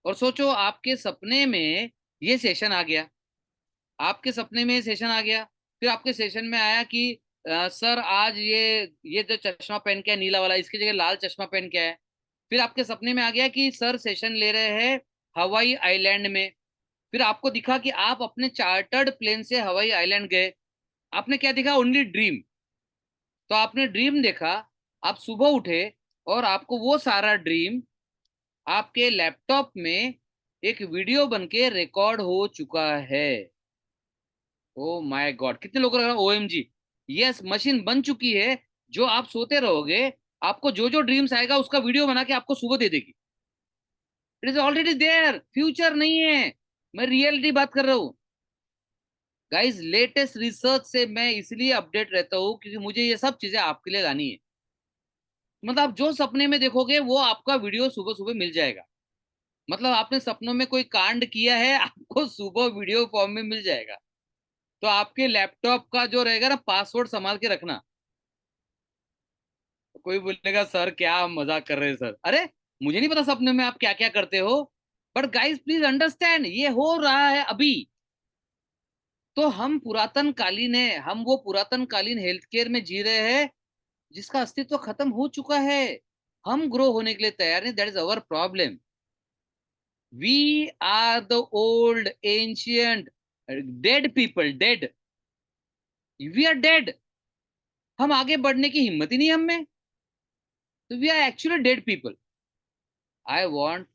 और सोचो आपके सपने में ये सेशन आ गया, आपके सपने में सेशन आ गया, फिर आपके सेशन में आया कि सर आज ये जो चश्मा पहन के है नीला वाला, इसकी जगह लाल चश्मा पहन के है। फिर आपके सपने में आ गया कि सर सेशन ले रहे हैं हवाई आइलैंड में। फिर आपको दिखा कि आप अपने चार्टर्ड प्लेन से हवाई आइलैंड गए। आपने क्या देखा? Only dream. तो आपने ड्रीम देखा, आप सुबह उठे और आपको वो सारा ड्रीम आपके लैपटॉप में एक वीडियो बन के रिकॉर्ड हो चुका है। ओ माय गॉड, कितने लोगों को लगा ओएमजी? यस, मशीन बन चुकी है, जो आप सोते रहोगे, आपको जो जो ड्रीम्स आएगा उसका वीडियो बना के आपको सुबह दे देगी। It is already there, future नहीं है, मैं रियलिटी बात कर रहा हूँ। गाइस लेटेस्ट रिसर्च से मैं इसलिए अपडेट रहता हूँ क्योंकि मुझे ये सब चीजें आपके लिए लानी है। मतलब आप जो सपने में देखोगे वो आपका वीडियो सुबह सुबह मिल जाएगा। मतलब आपने सपनों में कोई कांड किया है, आपको सुबह वीडियो फॉर्म में मिल जाएगा। तो आपके लैपटॉप का जो रहेगा ना, पासवर्ड संभाल के रखना। कोई बोलेगा सर क्या मजाक कर रहे हैं सर, अरे मुझे नहीं पता सपने में आप क्या क्या करते हो, बट गाइस प्लीज अंडरस्टैंड, ये हो रहा है अभी। तो हम पुरातन कालीन है, हम वो पुरातन कालीन हेल्थ केयर में जी रहे हैं जिसका अस्तित्व खत्म हो चुका है। हम ग्रो होने के लिए तैयार नहीं, that is our problem. We are the old ancient dead people, dead, we are dead. हम आगे बढ़ने की हिम्मत ही नहीं हम में, तो we are actually dead people. I want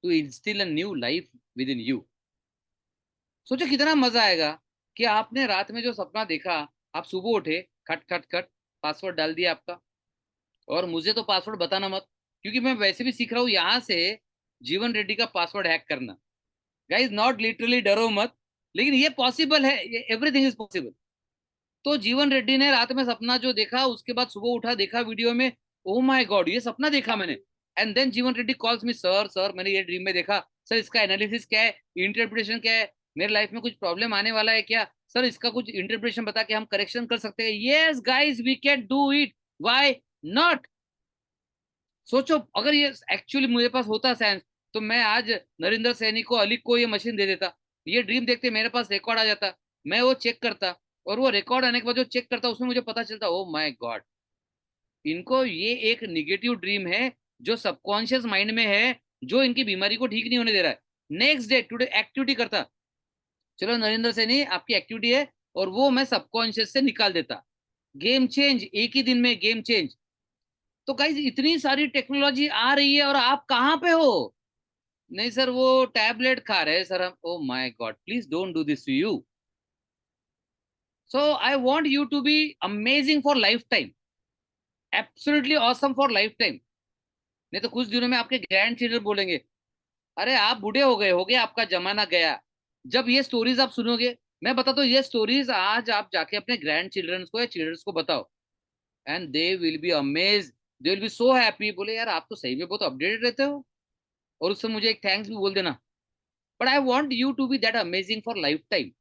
to instil a new life within you. सोचो कितना मजा आएगा कि आपने रात में जो सपना देखा, आप सुबह उठे, खट खट खट, पासवर्ड डाल दिया आपका। और मुझे तो पासवर्ड बताना मत, क्योंकि मैं वैसे भी सीख रहा हूँ यहाँ से। जीवन रेड्डी का पासवर्ड हैक करना। गाइज नॉट लिटरली, डरो मत, लेकिन ये पॉसिबल है, ये एवरीथिंग इज पॉसिबल। तो जीवन रेड्डी ने रात में सपना जो देखा, उसके बाद सुबह उठा, देखा वीडियो में, ओ माय गॉड ये सपना देखा मैंने। एंड देन जीवन Reddy calls me, sir sir मैंने ये ड्रीम में देखा, सर इसका एनालिसिस क्या है, इंटरप्रिटेशन क्या है, मेरे लाइफ में कुछ प्रॉब्लम आने वाला है क्या, सर इसका कुछ इंटरप्रिटेशन बता के हम करेक्शन कर सकते हैं। Yes guys we can do it, why not. सोचो अगर ये एक्चुअली मेरे पास होता साइंस, तो मैं आज नरेंद्र सैनी को, अली को ये मशीन दे देता, ये ड्रीम देखते मेरे पास रिकॉर्ड आ जाता, मैं वो चेक करता, और वो रिकॉर्ड आने के बाद जो चेक करता उसमें मुझे पता चलता, ओ माय गॉड इनको ये एक निगेटिव ड्रीम है जो सबकॉन्शियस माइंड में है, जो इनकी बीमारी को ठीक नहीं होने दे रहा है। नेक्स्ट डे टुडे एक्टिविटी करता, चलो नरेंद्र सैनी आपकी एक्टिविटी है, और वो मैं सबकॉन्शियस से निकाल देता। गेम चेंज, एक ही दिन में गेम चेंज। तो गाइज इतनी सारी टेक्नोलॉजी आ रही है और आप कहाँ पे हो? नहीं सर वो टैबलेट खा रहे हैं सर हम। Oh my god please don't do this to you. So I want you to be amazing for life time, absolutely awesome for life time. नहीं तो कुछ दिनों में आपके ग्रैंड चिल्ड्रन बोलेंगे, अरे आप बूढ़े हो गए आपका जमाना गया। जब ये स्टोरीज आप सुनोगे, मैं बताता हूँ, ये स्टोरीज आज आप जाके अपने ग्रैंड चिल्ड्रंस को या चिल्ड्रंस को बताओ, and they will be amaze, they will be so happy, बोले यार आप तो सही में बहुत अपडेटेड रहते हो, और उससे मुझे एक थैंक्स भी बोल देना। But I want you to be that amazing for life time.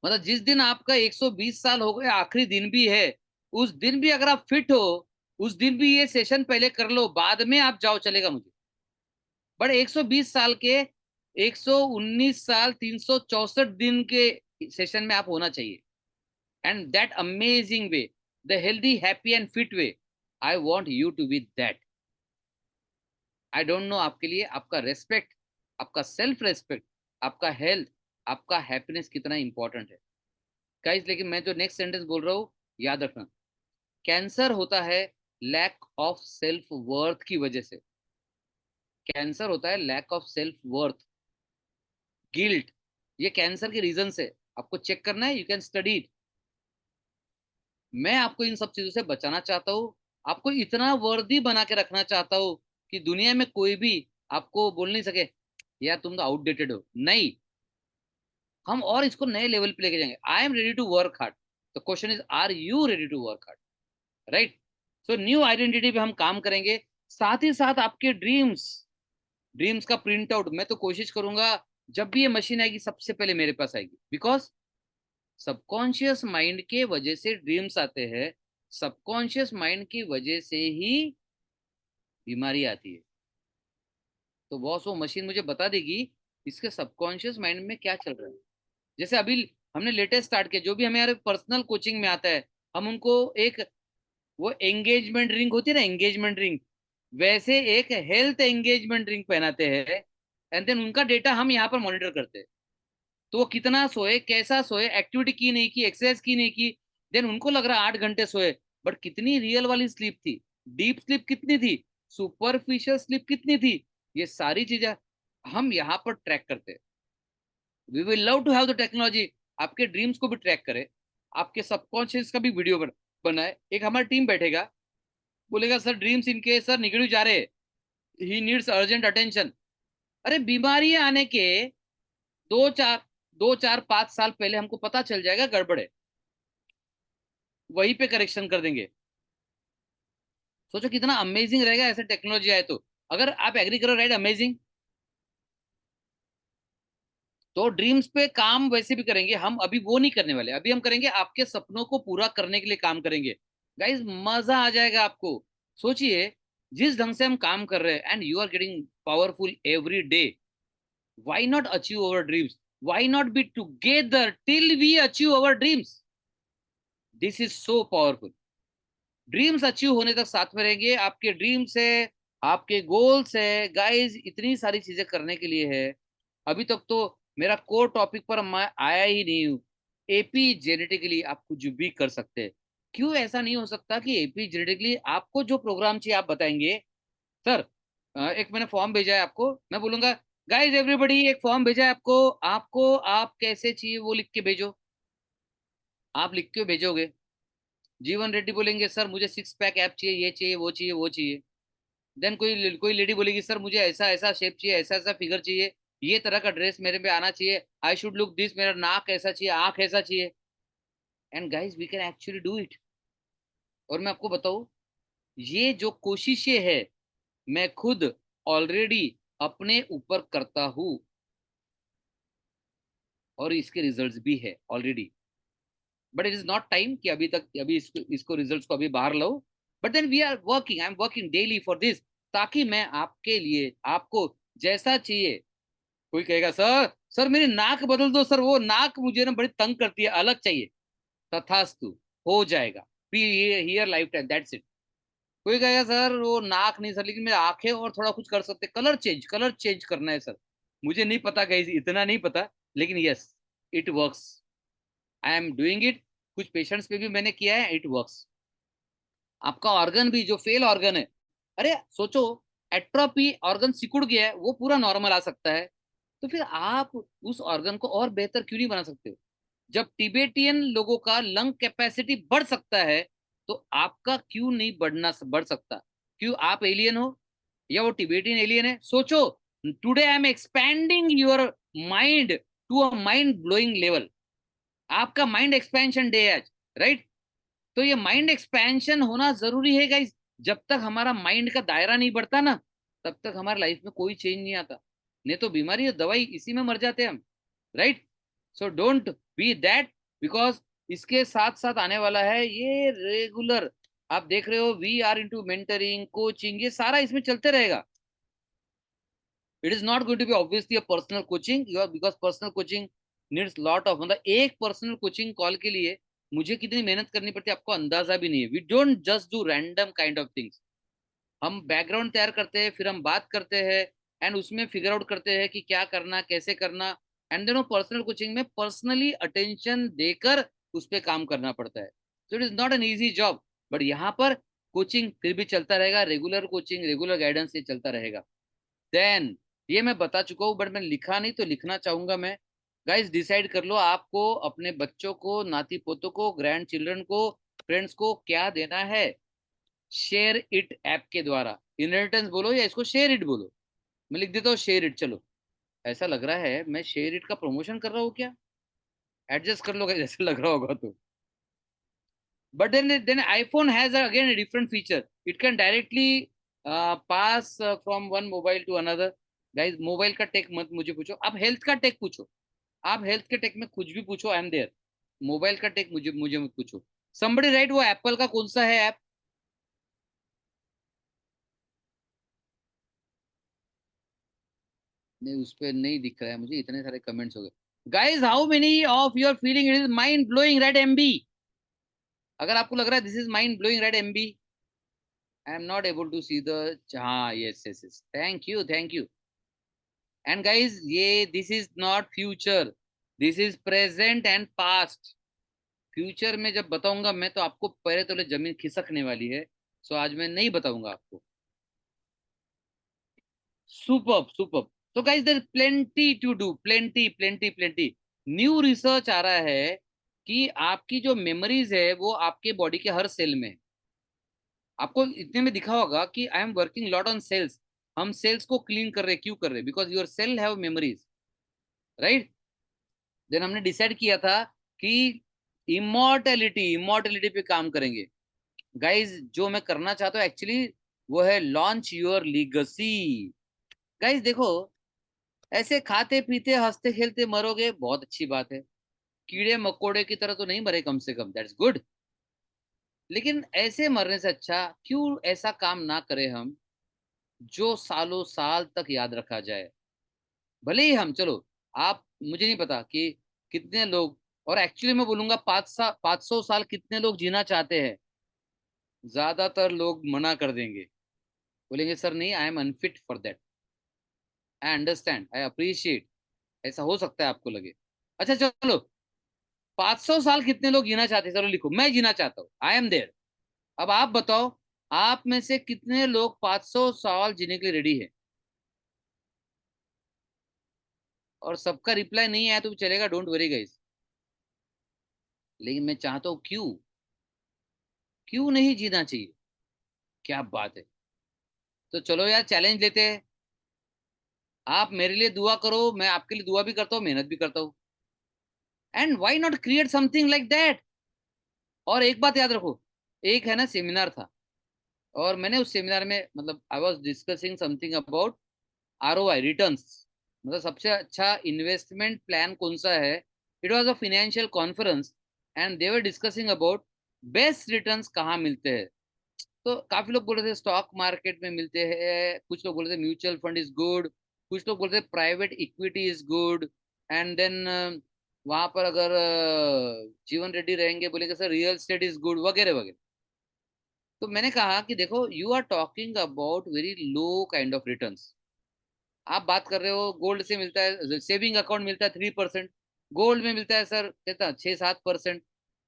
मतलब जिस दिन आपका 120 साल हो गए, आखिरी दिन भी है, उस दिन भी अगर आप फिट हो, उस दिन भी ये सेशन पहले कर लो, बाद में आप जाओ, चलेगा मुझे। बट 120 साल के, 119 साल 364 दिन के सेशन में आप होना चाहिए, and that amazing way, the healthy happy and fit way, I want you to be that. I don't know आपके लिए आपका रेस्पेक्ट, आपका सेल्फ रेस्पेक्ट, आपका हेल्थ, आपका हैप्पीनेस कितना इंपॉर्टेंट है गाइस। लेकिन मैं जो नेक्स्ट सेंटेंस बोल रहा हूँ, याद रखना, कैंसर होता है लैक ऑफ सेल्फ वर्थ की वजह से। कैंसर होता है lack of self worth, guilt, ये कैंसर के रीजन से आपको चेक करना है, यू कैन स्टडी इट। मैं आपको इन सब चीजों से बचाना चाहता हूँ, आपको इतना वर्दी बना के रखना चाहता हूँ कि दुनिया में कोई भी आपको बोल नहीं सके यार तुम तो आउटडेटेड हो। नहीं, हम और इसको नए लेवल पे लेके जाएंगे। I am ready to work hard, the question is are you ready to work hard, right? So new identity पे हम काम करेंगे, साथ ही साथ आपके ड्रीम्स, ड्रीम्स का प्रिंट आउट मैं तो कोशिश करूंगा, जब भी ये मशीन आएगी सबसे पहले मेरे पास आएगी, बिकॉज सबकॉन्शियस माइंड के वजह से ड्रीम्स आते हैं, सबकॉन्शियस माइंड की वजह से ही बीमारी आती है। तो बॉस वो मशीन मुझे बता देगी इसके सबकॉन्शियस माइंड में क्या चल रहा है। जैसे अभी हमने लेटेस्ट स्टार्ट किया, जो भी हमारे पर्सनल कोचिंग में आता है, हम उनको एक, वो एंगेजमेंट रिंग होती है ना, एंगेजमेंट रिंग, वैसे एक हेल्थ एंगेजमेंट रिंग पहनाते हैं, एंड देन उनका डेटा हम यहाँ पर मॉनिटर करते हैं। तो वो कितना सोए, कैसा सोए, एक्टिविटी की नहीं की, एक्सरसाइज की नहीं की, देन उनको लग रहा 8 घंटे सोए, बट कितनी रियल वाली स्लीप थी, डीप स्लीप कितनी थी, सुपरफिशियल स्लीप कितनी थी, ये सारी चीजें हम यहाँ पर ट्रैक करते हैं। We will love to have the technology, आपके ड्रीम्स को भी ट्रैक करे, आपके सबकॉन्शियस का भी वीडियो बनाए। एक हमारी टीम बैठेगा, बोलेगा सर ड्रीम्स इनके सर निगेटिव जा रहे, ही नीड्स अर्जेंट अटेंशन। अरे बीमारियां आने के 2 4 5 साल पहले हमको पता चल जाएगा गड़बड़ है, वहीं पे करेक्शन कर देंगे। सोचो कितना अमेजिंग रहेगा ऐसे टेक्नोलॉजी आए तो। अगर आप एग्री करो, राइट, अमेजिंग। तो ड्रीम्स पे काम वैसे भी करेंगे हम, अभी वो नहीं करने वाले, अभी हम करेंगे आपके सपनों को पूरा करने के लिए काम करेंगे। गाइस मजा आ जाएगा आपको। सोचिए जिस ढंग से हम काम कर रहे हैं, and you are getting powerful every day, why not achieve our dreams, why not be together till we achieve our dreams. This is so powerful. Dreams achieve होने तक साथ में रहेंगे, आपके ड्रीम्स है, आपके गोल्स है गाइस, इतनी सारी चीजें करने के लिए है। अभी तक तो मेरा कोर टॉपिक पर मैं आया ही नहीं हूँ। एपी जेनेटिकली आप कुछ भी कर सकते हैं। क्यों ऐसा नहीं हो सकता कि एपी जेनेटिकली आपको जो प्रोग्राम चाहिए आप बताएंगे, सर एक मैंने फॉर्म भेजा है आपको, मैं बोलूंगा गाइस एवरीबॉडी एक फॉर्म भेजा है आपको, आपको आप कैसे चाहिए वो लिख के भेजो, आप लिख के भेजोगे। जीवन रेड्डी बोलेंगे सर मुझे 6 पैक ऐप चाहिए, ये चाहिए वो चाहिए वो चाहिए। देन कोई लेडी बोलेगी सर मुझे ऐसा ऐसा शेप चाहिए, ऐसा ऐसा फिगर चाहिए, ये तरह का ड्रेस मेरे पे आना चाहिए, आई शुड लुक दिस, मेरा नाक ऐसा चाहिए, आंख ऐसा चाहिए। And guys we can actually do it. और मैं आपको बताऊं, ये जो कोशिशें है मैं खुद ऑलरेडी अपने ऊपर करता हूं, और इसके रिजल्ट्स भी है already. But it is not time कि अभी इसको रिजल्ट्स को अभी बाहर लो। But then we are working, I am working daily for this, ताकि मैं आपके लिए, आपको जैसा चाहिए। कोई कहेगा सर सर मेरी नाक बदल दो सर, वो नाक मुझे ना बड़ी तंग करती है, अलग चाहिए। तथास्तु, हो जाएगा। Be here life time, that's it. कोई कहेगा सर वो नाक नहीं सर, लेकिन मेरी आंखें और थोड़ा कुछ कर सकते, कलर चेंज करना है सर। मुझे नहीं पता गाइस, इतना नहीं पता, लेकिन yes, it works. I am doing it. कुछ पेशेंट्स पे भी मैंने किया है, इट वर्क्स। आपका ऑर्गन भी जो फेल ऑर्गन है, अरे सोचो, एट्रोपी ऑर्गन सिकुड़ गया है, वो पूरा नॉर्मल आ सकता है। तो फिर आप उस ऑर्गन को और बेहतर क्यों नहीं बना सकते हो? जब टिबेटियन लोगों का लंग कैपेसिटी बढ़ सकता है, तो आपका क्यों नहीं बढ़ सकता? क्यों आप एलियन हो या वो टिबेटियन एलियन है? सोचो, today I am expanding your mind to a mind blowing level. आपका माइंड एक्सपेंशन डे है आज, राइट? तो ये माइंड एक्सपेंशन होना जरूरी है गाइस। जब तक हमारा माइंड का दायरा नहीं बढ़ता ना, तब तक हमारी लाइफ में कोई चेंज नहीं आता। नहीं तो बीमारी और दवाई इसी में मर जाते हैं हम, right? So don't be that, because इसके साथ साथ आने वाला है ये रेगुलर। आप देख रहे हो we are into mentoring, coaching, ये सारा इसमें चलते रहेगा। It is not going to be obviously a personal coaching, because personal coaching needs lot of, मतलब एक पर्सनल कोचिंग कॉल के लिए मुझे कितनी मेहनत करनी पड़ती है आपको अंदाजा भी नहीं है। We don't just do random kind of things. हम बैकग्राउंड तैयार करते हैं, फिर हम बात करते हैं, एंड उसमें फिगर आउट करते हैं कि क्या करना, कैसे करना। एंड देन वो पर्सनल कोचिंग में पर्सनली अटेंशन देकर उस पर काम करना पड़ता है। So it is not an easy job. But यहाँ पर कोचिंग फिर भी चलता रहेगा, रेगुलर कोचिंग, रेगुलर गाइडेंस ये चलता रहेगा। देन ये मैं बता चुका हूँ, बट मैं लिखा नहीं तो लिखना चाहूंगा मैं। गाइस डिसाइड कर लो आपको अपने बच्चों को, नाती पोतों को, ग्रैंड चिल्ड्रन को, फ्रेंड्स को क्या देना है। शेयर इट ऐप के द्वारा, इनहेरिटेंस बोलो या इसको शेयर इट बोलो। मैं लिख देता हूँ शेयर इट, चलो। ऐसा लग रहा है मैं शेयर इट का प्रमोशन कर रहा हूँ क्या? एडजस्ट कर लो guys, ऐसा लग रहा होगा तो। But then iPhone has again a different feature. It can directly pass from one mobile to another. Guys mobile का टेक मत मुझे पूछो, आप हेल्थ का टेक पूछो। आप हेल्थ के टेक में कुछ भी पूछो, आई एम देयर। मोबाइल का टेक मुझे मुझे मत पूछो। somebody राइट, वो एप्पल का कौन सा है ऐप? नहीं, उस पर नहीं दिख रहा है मुझे, इतने सारे कमेंट्स हो गए। Guys how many of your feeling it is mind blowing red MB? अगर आपको लग रहा है this is mind blowing red MB, I am not able to see the, हाँ yes yes yes, thank you thank you. And guys ये this is not future, this is present and past. Future में जब बताऊंगा मैं तो आपको पहले तो जमीन खिसकने वाली है। सो आज मैं नहीं बताऊंगा आपको। Super super. तो guys there plenty to do, plenty plenty plenty. New research आ रहा है कि आपकी जो मेमोरीज है वो आपके बॉडी के हर सेल में है। आपको इतने में दिखा होगा कि I am working lot on cells. हम सेल्स को क्लीन कर रहे हैं, क्यों कर रहे हैं? Because your cell have memories, right? Then हमने डिसाइड किया था कि इमोर्टेलिटी, इमोर्टेलिटी पे काम करेंगे। गाइज जो मैं करना चाहता हूँ एक्चुअली, वो है लॉन्च योर लीगसी। गाइज देखो, ऐसे खाते पीते हंसते खेलते मरोगे, बहुत अच्छी बात है। कीड़े मकोड़े की तरह तो नहीं मरे, कम से कम दैट्स गुड। लेकिन ऐसे मरने से अच्छा क्यों ऐसा काम ना करें हम, जो सालों साल तक याद रखा जाए। भले ही हम, चलो, आप, मुझे नहीं पता कि कितने लोग, और एक्चुअली मैं बोलूंगा 500 साल कितने लोग जीना चाहते हैं। ज्यादातर लोग मना कर देंगे, बोलेंगे सर नहीं, I am unfit for that. I understand, I appreciate. ऐसा हो सकता है आपको लगे। अच्छा चलो, 500 साल कितने लोग जीना चाहते हैं? चलो लिखो, मैं जीना चाहता हूँ, आई एम देयर। अब आप बताओ, आप में से कितने लोग 500 साल जीने के लिए रेडी है? और सबका रिप्लाई नहीं आया तो चलेगा, डोंट वरी गाइस। लेकिन मैं चाहता हूँ, क्यों, क्यों नहीं जीना चाहिए? क्या बात है। तो चलो यार चैलेंज लेते हैं। आप मेरे लिए दुआ करो, मैं आपके लिए दुआ भी करता हूँ, मेहनत भी करता हूँ। And why not create something like that. और एक बात याद रखो, एक है ना सेमिनार था, और मैंने उस सेमिनार में मतलब I was discussing something about ROI returns, मतलब सबसे अच्छा इन्वेस्टमेंट प्लान कौन सा है। It was a financial conference and they were discussing about best returns कहाँ मिलते हैं। तो काफी लोग बोल रहे थे स्टॉक मार्केट में मिलते हैं, कुछ लोग बोल रहे थे म्यूचुअल फंड इज गुड, कुछ लोग बोल रहे थे private equity is good. And then वहां पर अगर जीवन रेड्डी रहेंगे बोलेंगे sir real estate is good वगैरह वगैरह। तो मैंने कहा कि देखो you are talking about very low kind of returns. आप बात कर रहे हो गोल्ड से मिलता है, सेविंग अकाउंट मिलता है 3%, गोल्ड में मिलता है सर कितना 6-7%,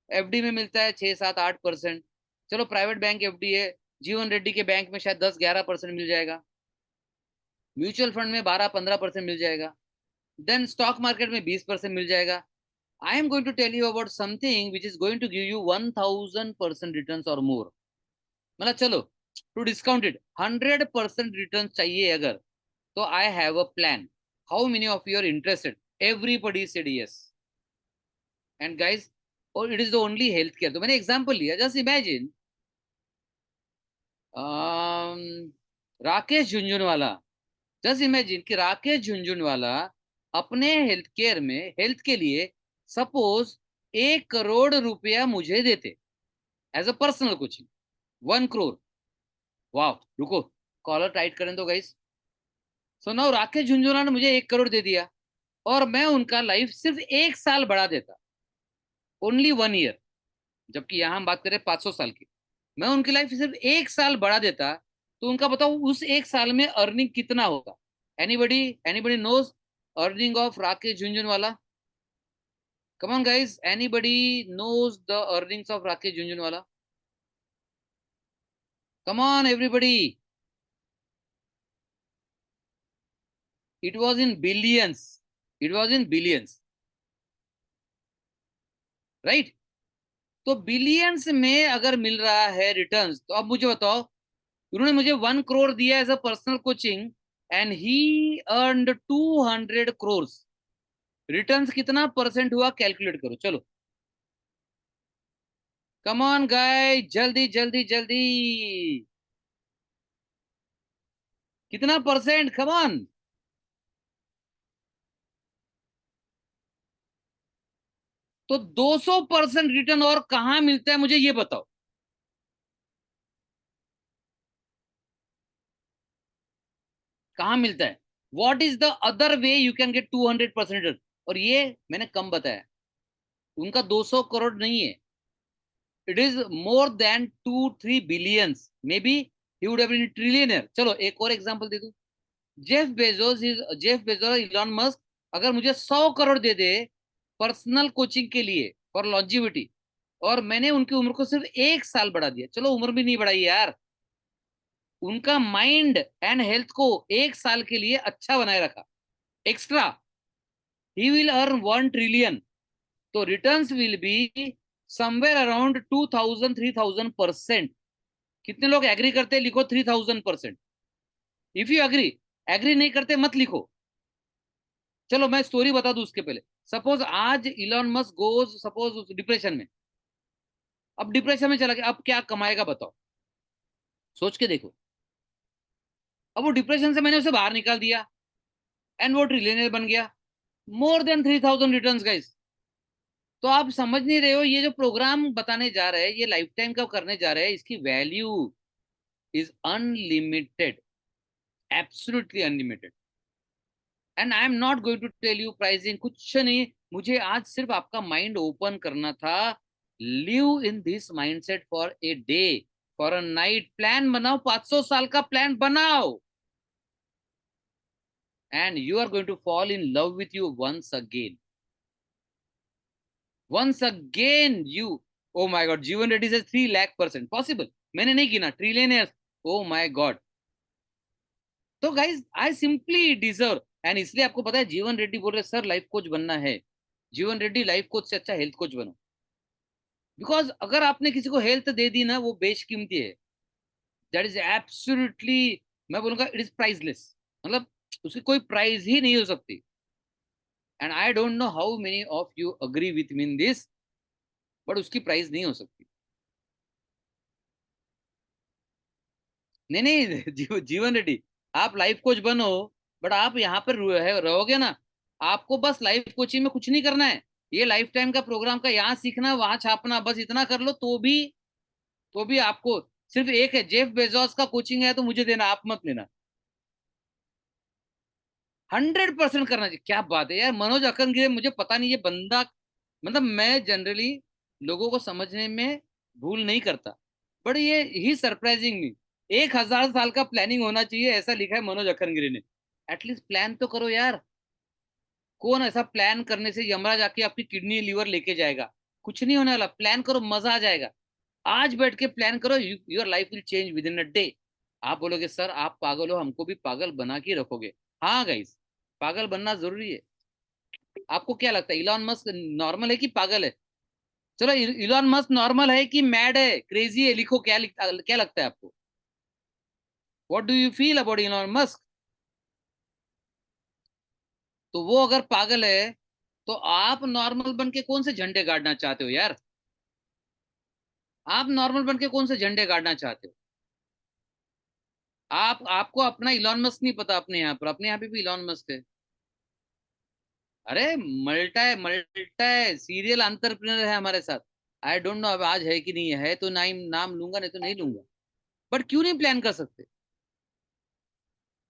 एफडी में मिलता है 6-7-8%। चलो प्राइवेट बैंक एफडी है, जीवन रेड्डी के बैंक में शायद 10-11% मिल जाएगा, म्यूचुअल फंड में 12-15% मिल जाएगा, देन स्टॉक मार्केट में 20% मिल जाएगा। I am going to tell you about something which is going to give you 1000% return और मोर। मतलब चलो टू डिस्काउंट इट 100% रिटर्न चाहिए अगर, तो I have a plan. How many of you are interested? Everybody said yes. And guys, और it is the only health care. तो मैंने example लिया, just imagine Rakesh Jhunjhunwala. Just imagine कि राकेश झुंझुनवाला अपने हेल्थ केयर में हेल्थ के लिए सपोज 1 करोड़ रुपया मुझे देते as a personal coaching. 1 crore. वाह, रुको, कॉलर टाइट करें तो guys. So now Rakesh Jhunjhunwala ने मुझे 1 करोड़ दे दिया, और मैं उनका लाइफ सिर्फ 1 साल बढ़ा देता, ओनली 1 ईयर। जबकि यहां हम बात करें 500 साल की, मैं उनकी लाइफ सिर्फ 1 साल बढ़ा देता, तो उनका बताओ उस 1 साल में अर्निंग कितना होगा। Anybody, anybody knows earning of Rakesh Jhunjhunwala? Come on guys, anybody knows the earnings of Rakesh Jhunjhunwala? Come on everybody. It was in billions, it was in billions, right? तो बिलियंस में अगर मिल रहा है रिटर्न्स, तो अब मुझे बताओ, उन्होंने मुझे 1 करोड़ दिया as a personal coaching, and he earned 200 crore. Returns कितना परसेंट हुआ कैलकुलेट करो चलो। कम ऑन गाय, जल्दी जल्दी जल्दी। कितना परसेंट? Come on. तो 200% रिटर्न और कहां मिलता है मुझे ये बताओ। कहां मिलता है? What is the other way you can get 200% return? और ये मैंने कम बताया, उनका 200 करोड़ नहीं है, it is more than 2-3 billions, maybe he would have been trillionaire. चलो एक और एग्जांपल दे दूं। जेफ बेजोस, इलॉन मस्क अगर मुझे 100 करोड़ दे दे पर्सनल कोचिंग के लिए फॉर लॉन्जिविटी, और मैंने उनकी उम्र को सिर्फ 1 साल बढ़ा दिया, चलो उम्र भी नहीं बढ़ाई यार, उनका माइंड एंड हेल्थ को 1 साल के लिए अच्छा बनाए रखा extra, he will earn 1 trillion. तो returns will be somewhere around 2000-3000%। कितने लोग एग्री करते हैं? लिखो 3000%। इफ यू एग्री, एग्री नहीं करते मत लिखो। चलो मैं स्टोरी बता दूं उसके पहले। सपोज आज Elon Musk goes suppose depression में, अब डिप्रेशन में चला गया, अब क्या कमाएगा बताओ, सोच के देखो। अब वो डिप्रेशन से मैंने उसे बाहर निकाल दिया, एंड वो ट्रिलियनर बन गया, मोर देन 3000 रिटर्न्स गाइस। तो आप समझ नहीं रहे हो, ये जो प्रोग्राम बताने जा रहे हैं, ये लाइफ टाइम का करने जा रहे हैं, इसकी value is unlimited, absolutely unlimited. And I am not going to tell you pricing, कुछ नहीं, मुझे आज सिर्फ आपका माइंड ओपन करना था। Live in this mindset for a day, for a night, plan बनाओ, 500 साल का प्लान बनाओ, and you are going to fall in love with you once again. Once again you, oh my god, Jeevan Reddy से 3 lakh% possible, मैंने नहीं गिना trillionaires, oh my god. तो guys I simply deserve, and इसलिए आपको पता है जीवन रेड्डी बोल रहे सर लाइफ कोच बनना है, जीवन रेड्डी लाइफ कोच से अच्छा हेल्थ कोच बनो। बिकॉज अगर आपने किसी को हेल्थ दे दी ना, वो बेशकीमती है, दैट इज एब्सोल्युटली मैं बोलूंगा इट इज प्राइसलेस, मतलब उसकी कोई प्राइस ही नहीं हो सकती। And I don't know how many of you agree with me in this, but उसकी प्राइस नहीं हो सकती। नहीं नहीं जीवन रेड्डी, आप लाइफ कोच बनो, बट आप यहाँ पर रहोगे ना, आपको बस लाइफ कोचिंग में कुछ नहीं करना है। ये लाइफ टाइम का प्रोग्राम का यहाँ सीखना वहां छापना, बस इतना कर लो तो भी आपको सिर्फ एक है, जेफ बेजोस का कोचिंग है तो मुझे देना, आप मत लेना। 100% करना चाहिए। क्या बात है यार, मनोज अकनगिरे, मुझे पता नहीं ये बंदा, मतलब मैं जनरली लोगों को समझने में भूल नहीं करता, बट ये ही सरप्राइजिंग मी। 1000 साल का प्लानिंग होना चाहिए, ऐसा लिखा है मनोज अखनगिरी ने। एटलीस्ट प्लान तो करो यार। कौन ऐसा प्लान करने से यमराज आके आपकी किडनी लीवर लेके जाएगा? कुछ नहीं होने वाला, प्लान करो, मजा आ जाएगा। आज बैठ के प्लान करो, your life will change with in a day. आप बोलोगे सर आप पागल हो, हमको भी पागल बना के रखोगे। हाँ गाइस, पागल बनना जरूरी है। आपको क्या लगता है, इलॉन मस्क नॉर्मल है कि पागल है? चलो, इलॉन मस्क नॉर्मल है कि मैड है, क्रेजी है, लिखो क्या लगता है आपको? What do you feel about Elon Musk? तो वो अगर पागल है, तो आप नॉर्मल बन के कौन से झंडे गाड़ना चाहते हो यार? आप नॉर्मल बन के कौन से झंडे गाड़ना चाहते हो? आपको अपना इलॉन मस्क नहीं पता, अपने यहाँ पर, अपने यहाँ पे भी इलॉन मस्क है। अरे मल्टा है, सीरियल एंटरप्रेन्योर है हमारे साथ। आई डोंट नो अब आज है कि नहीं है, तो नाम नाम लूंगा, नहीं तो नहीं लूंगा। बट क्यों नहीं प्लान कर सकते?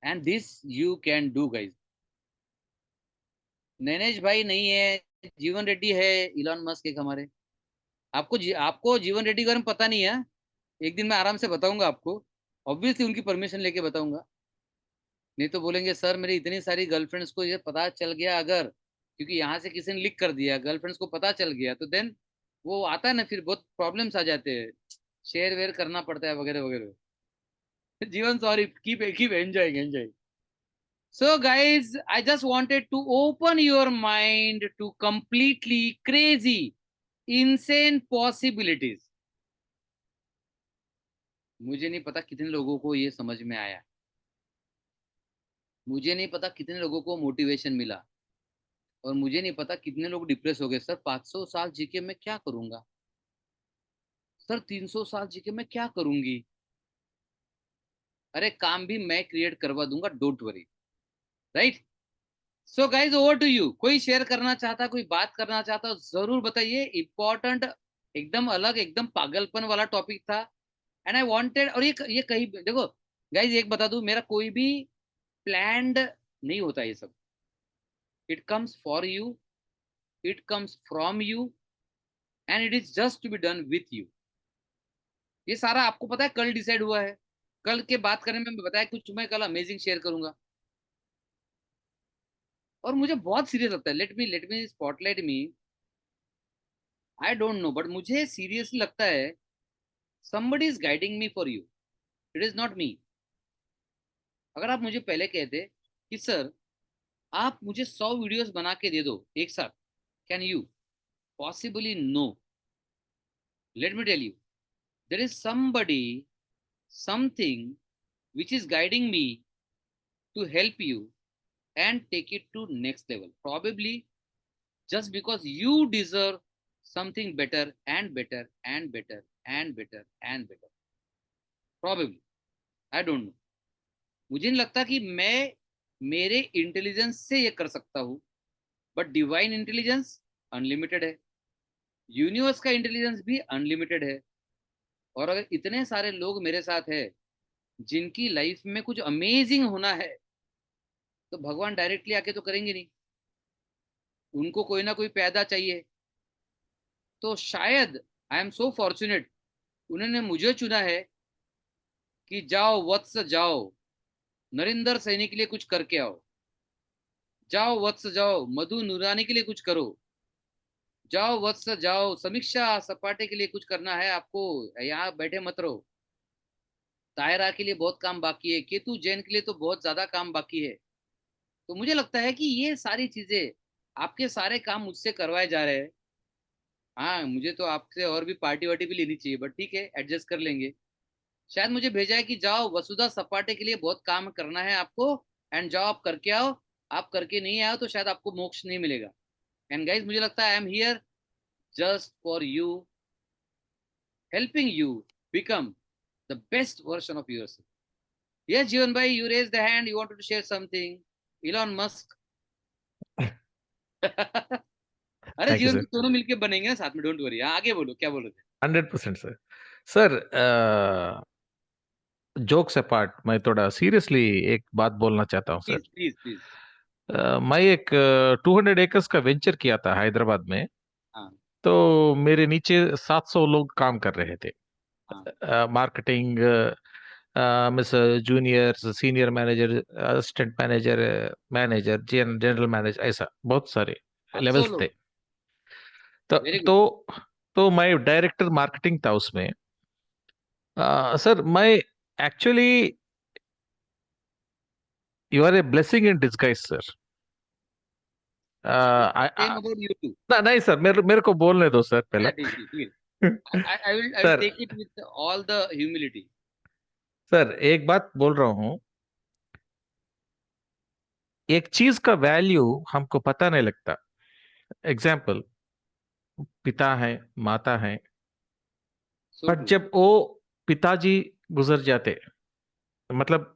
And this you can do guys. Nainesh भाई नहीं है, जीवन रेड्डी है, इलॉन मस्क एक हमारे। आपको जीवन रेड्डी के बारे में पता नहीं है? एक दिन मैं आराम से बताऊंगा आपको, ऑब्वियसली उनकी परमिशन लेके बताऊंगा। नहीं तो बोलेंगे सर मेरी इतनी सारी गर्लफ्रेंड्स को ये पता चल गया अगर, क्योंकि यहाँ से किसी ने लिख कर दिया, गर्लफ्रेंड्स को पता चल गया, तो देन वो आता है ना, फिर बहुत प्रॉब्लम्स आ जाते हैं, शेयर वेयर करना पड़ता है वगैरह वगैरह। जीवन sorry, keep keep enjoying enjoying. So, guys, I just wanted to open your mind to completely crazy, insane possibilities. मुझे नहीं पता कितने लोगों को ये समझ में आया, मुझे नहीं पता कितने लोगों को मोटिवेशन मिला, और मुझे नहीं पता कितने लोग डिप्रेस हो गए। सर 500 साल जी के मैं क्या करूंगा? सर 300 साल जी के मैं क्या करूंगी? अरे काम भी मैं क्रिएट करवा दूंगा, don't worry. Right? So guys, over to you. कोई शेयर करना चाहता, कोई बात करना चाहता, जरूर बताइए। इंपॉर्टेंट, एकदम अलग, एकदम पागलपन वाला टॉपिक था। एंड आई वांटेड, और ये कहीं देखो गाइज, एक बता दूं, मेरा कोई भी प्लान्ड नहीं होता ये सब। It comes for you, it comes from you, and it is just to be done with you. ये सारा आपको पता है कल डिसाइड हुआ है। कल के बात करने में बताया कुछ, मैं कल अमेजिंग शेयर करूंगा। और मुझे बहुत सीरियस लगता है, let me spotlight me. I don't know, but मुझे सीरियसली लगता है somebody is guiding me for you, it is not me। अगर आप मुझे पहले कहते कि सर आप मुझे 100 वीडियोस बना के दे दो एक साथ, can you? Possibly no. Let me tell you, there is somebody, something which is guiding me to help you and take it to next level, probably just because you deserve something better and better and better and better and better, probably। I don't know। मुझे नहीं लगता कि मैं मेरे intelligence से ये कर सकता हूँ, बट डिवाइन इंटेलिजेंस अनलिमिटेड है, यूनिवर्स का इंटेलिजेंस भी अनलिमिटेड है। और अगर इतने सारे लोग मेरे साथ है जिनकी लाइफ में कुछ अमेजिंग होना है, तो भगवान डायरेक्टली आके तो करेंगे नहीं, उनको कोई ना कोई पैदा चाहिए। तो शायद आई एम सो फॉर्चुनेट, उन्होंने मुझे चुना है कि जाओ वत्स जाओ, नरिंदर सैनी के लिए कुछ करके आओ। जाओ वत्स जाओ, मधु नूरानी के लिए कुछ करो। जाओ वत्स जाओ, समीक्षा सपाटे के लिए कुछ करना है आपको, यहाँ बैठे मत रहो। तायरा के लिए बहुत काम बाकी है, केतु जैन के लिए तो बहुत ज्यादा काम बाकी है। तो मुझे लगता है कि ये सारी चीजें, आपके सारे काम मुझसे करवाए जा रहे हैं। हाँ, मुझे तो आपसे और भी पार्टी वार्टी भी लेनी चाहिए, बट ठीक है, एडजस्ट कर लेंगे। शायद मुझे भेजा है कि जाओ वसुधा सपाटे के लिए बहुत काम करना है आपको, एंड जाओ आप करके आओ। आप करके नहीं आओ तो शायद आपको मोक्ष नहीं मिलेगा। एंड गाइज मुझे लगता है I am here just for you, helping you become the best version of yourself. Yes, Jivan bhai, you raised the hand, you wanted to share something. Elon Musk. अरे थैंक यू जीवन sir. भी दोनों मिलके बनेंगे ना साथ में, don't worry. आगे बोलो, क्या बोल रहे थे? 100% सर। सर, जोक्स अपार्ट, मैं थोड़ा सीरियसली एक बात बोलना चाहता हूँ सर। Please please please. मैं एक 200 एकर्स का वेंचर किया था हैदराबाद में। हाँ तो मेरे नीचे 700 लोग काम कर रहे थे। हाँ। Marketing, miss juniors, senior manager, assistant manager, manager, general manager, ऐसा बहुत सारे 700 लेवल्स थे। लोग। तो वेरी गुड। तो तो मैं डायरेक्टर मार्केटिंग था उसमें। सर, मैं actually, you are a blessing in disguise sir. Same about you too. नहीं सर, मेरे मेरे को बोलने दो सर पहला। अच्छा ठीक है ठीक है। I will sir, take it with all the humility. Sir एक बात बोल रहा हूँ। एक चीज का वैल्यू हमको पता नहीं लगता। एग्जाम्पल, पिता है, माता है, So बट true. जब वो पिताजी गुजर जाते, मतलब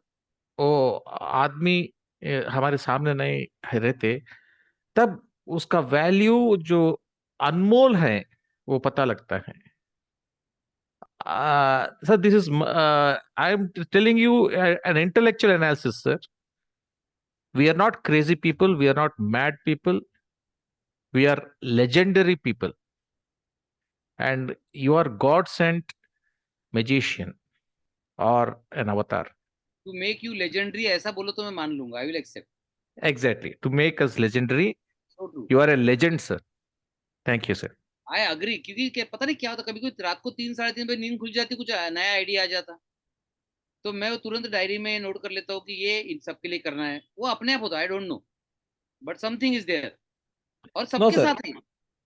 वो आदमी हमारे सामने नहीं रहते, तब उसका वैल्यू जो अनमोल है वो पता लगता है। Sir, this is, I am telling you an intellectual analysis sir. We are not crazy people, we are not mad people, we are legendary people, and you are God sent magician or an avatar. To make you legendary ऐसा बोलो तो मैं मान लूंगा, I will accept. Exactly. To make us legendary, So true. you are a legend, sir. Thank you, sir. I agree, क्योंकि पता नहीं क्या होता, कभी कोई रात को 3 साढ़े 3 बजे नींद खुल जाती, कुछ नया आइडिया आ जाता, तो मैं वो तुरंत डायरी में नोट कर लेता हूँ कि ये इन सबके लिए करना है, वो अपने आप होता है, I don't know, but something is there. और No, सबके sir. साथ ही।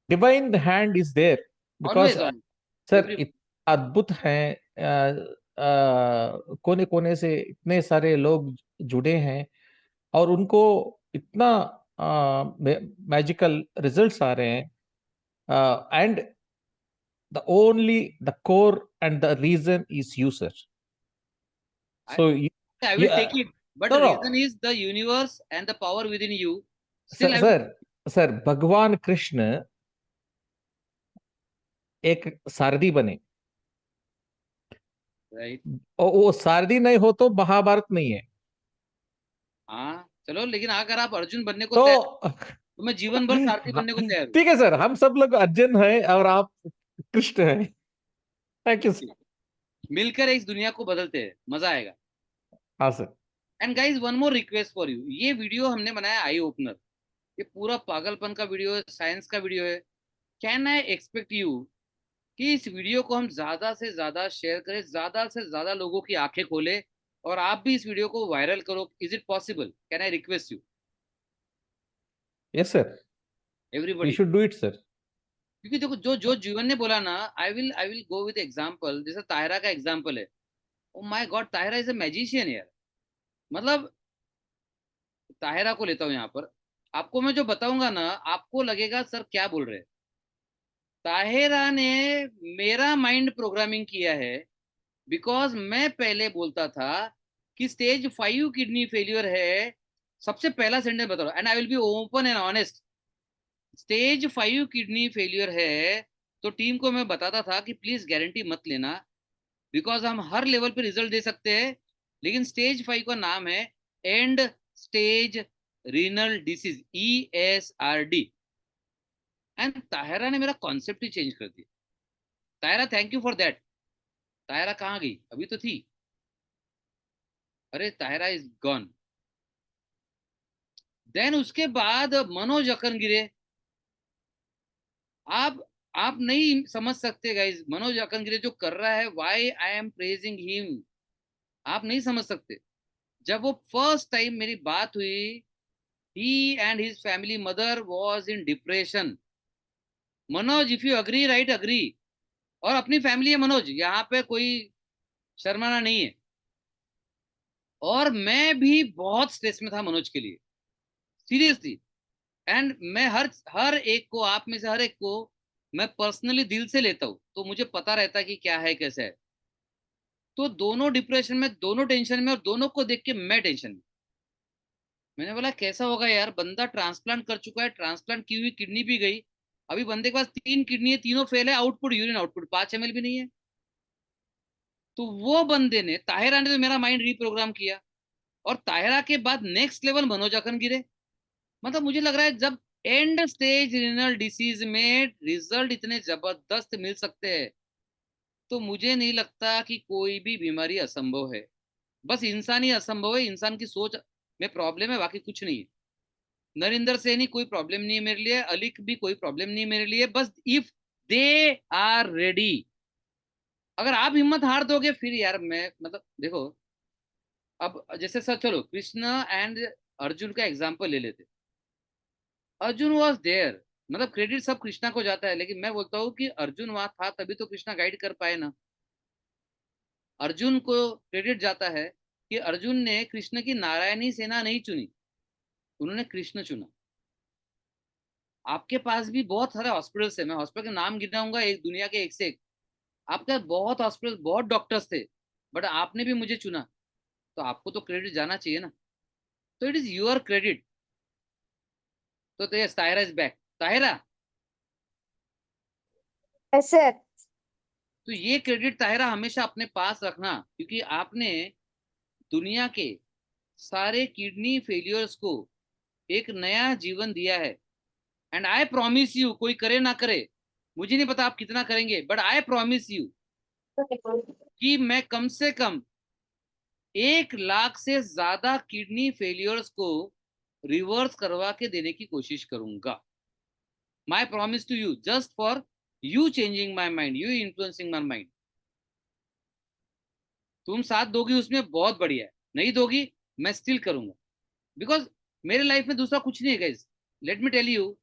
Divine hand is there because, always on. Sir, every. अद्भुत है। कोने कोने से इतने सारे लोग जुड़े हैं और उनको इतना मैजिकल रिजल्ट्स आ रहे हैं, and the core and the reason is you, sir. So I you will take it, but no, reason no, is the universe and the power within you. Still sir, I will. sir, भगवान कृष्ण एक सारथी बने। Right. और वो सारथी नहीं हो तो महाभारत नहीं है। हाँ चलो, लेकिन अगर आप अर्जुन बनने को तैयार तो तो मैं जीवन भर सारथी बनने को तैयार हूँ। ठीक है सर, हम सब लोग अर्जुन हैं और आप कृष्ण हैं। Thank you sir. मिलकर इस दुनिया को बदलते हैं, मजा आएगा। हाँ sir. And guys one more request for you, ये वीडियो हमने बनाया आई ओपनर, ये पूरा पागलपन का वीडियो है, साइंस का वीडियो है। कैन आई एक्सपेक्ट यू कि इस वीडियो को हम ज्यादा से ज्यादा शेयर करें, ज्यादा से ज्यादा लोगों की आंखें खोले, और आप भी इस वीडियो को वायरल करो? Is it possible? Can I request you yes sir, we everybody? Should do it sir. क्योंकि देखो, जो जो जीवन ने बोला ना, I will go with example, जैसे ताहिरा का एग्जांपल है। Oh my God, Tahira is a magician यार। मतलब ताहिरा को लेता हूँ यहाँ पर, आपको मैं जो बताऊंगा ना, आपको लगेगा सर क्या बोल रहे हैं। ताहिरा ने मेरा माइंड प्रोग्रामिंग किया है, बिकॉज मैं पहले बोलता था कि स्टेज 5 किडनी फेलियर है। सबसे पहला सेंटेंस बता रहा हूँ, and I will be open and honest. Stage 5 kidney failure है, तो टीम को मैं बताता था कि प्लीज गारंटी मत लेना, बिकॉज हम हर लेवल पे रिजल्ट दे सकते हैं, लेकिन स्टेज 5 का नाम है and stage renal disease, ESRD। And Tahira ने मेरा कॉन्सेप्ट ही चेंज कर दिया। Tahira, thank you for that. Tahira कहाँ गई? अभी तो थी। अरे ताहिरा इज गॉन। देन उसके बाद मनोज अकनगिरे। आप आप नहीं समझ सकते गाइज, मनोज अकनगिरे जो कर रहा है, why I am praising him, आप नहीं समझ सकते। जब वो फर्स्ट टाइम मेरी बात हुई, he and his family mother was in depression. Manoj, if you agree right, agree. और अपनी फैमिली है मनोज, यहाँ पे कोई शर्माना नहीं है। और मैं भी बहुत स्ट्रेस में था मनोज के लिए, सीरियसली। एंड मैं हर हर एक को, आप में से हर एक को मैं पर्सनली दिल से लेता हूँ, तो मुझे पता रहता है कि क्या है कैसा है। तो दोनों डिप्रेशन में, दोनों टेंशन में, और दोनों को देख के मैं टेंशन में। मैंने बोला कैसा होगा यार, बंदा ट्रांसप्लांट कर चुका है, ट्रांसप्लांट की हुई किडनी भी गई, अभी बंदे के पास 3 किडनी है, तीनों फेल है, आउटपुट यूरिन आउटपुट 5 ml भी नहीं है। तो वो बंदे ने, ताहिरा ने तो मेरा माइंड रीप्रोग्राम किया। और ताहिरा के बाद नेक्स्ट लेवल मनोज अकन गिरे। मतलब मुझे लग रहा है जब एंड स्टेज रीनल डिसीज में रिजल्ट इतने जबरदस्त मिल सकते हैं, तो मुझे नहीं लगता कि कोई भी बीमारी असंभव है। बस इंसान ही असंभव है, इंसान की सोच में प्रॉब्लम है, बाकी कुछ नहीं है। नरेंद्र से नहीं कोई प्रॉब्लम नहीं है मेरे लिए, अलिक भी कोई प्रॉब्लम नहीं है मेरे लिए, बस इफ दे आर रेडी। अगर आप हिम्मत हार दोगे फिर यार, मैं मतलब देखो, अब जैसे सर चलो कृष्ण एंड अर्जुन का एग्जाम्पल ले लेते। अर्जुन वॉज देयर, मतलब क्रेडिट सब कृष्णा को जाता है, लेकिन मैं बोलता हूँ कि अर्जुन वहां था तभी तो कृष्णा गाइड कर पाए ना। अर्जुन को क्रेडिट जाता है कि अर्जुन ने कृष्ण की नारायणी सेना नहीं चुनी, उन्होंने कृष्ण चुना। आपके पास भी बहुत सारे हॉस्पिटल्स है, मैं हॉस्पिटल के नाम गिनाऊंगा, एक दुनिया के एक से एक। आपके पास बहुत हॉस्पिटल, बहुत डॉक्टर्स थे, बट आपने भी मुझे चुना, तो आपको तो क्रेडिट जाना चाहिए ना। तो इट इज योर क्रेडिट। तो yes, Tahira is back. Tahira, sir. तो ये क्रेडिट ताहिरा हमेशा अपने पास रखना, क्योंकि आपने दुनिया के सारे किडनी फेलियर्स को एक नया जीवन दिया है। एंड आई प्रॉमिस यू, कोई करे ना करे, मुझे नहीं पता आप कितना करेंगे, बट आई प्रॉमिस यू कि मैं कम से कम 1 लाख से ज्यादा किडनी फेलियर्स को रिवर्स करवा के देने की कोशिश करूंगा। My promise to you, just for you changing my mind, you influencing my mind. तुम साथ दोगी उसमें बहुत बढ़िया है, नहीं दोगी मैं स्टिल करूंगा। बिकॉज मेरे लाइफ में दूसरा कुछ नहीं है guys. Let me tell you,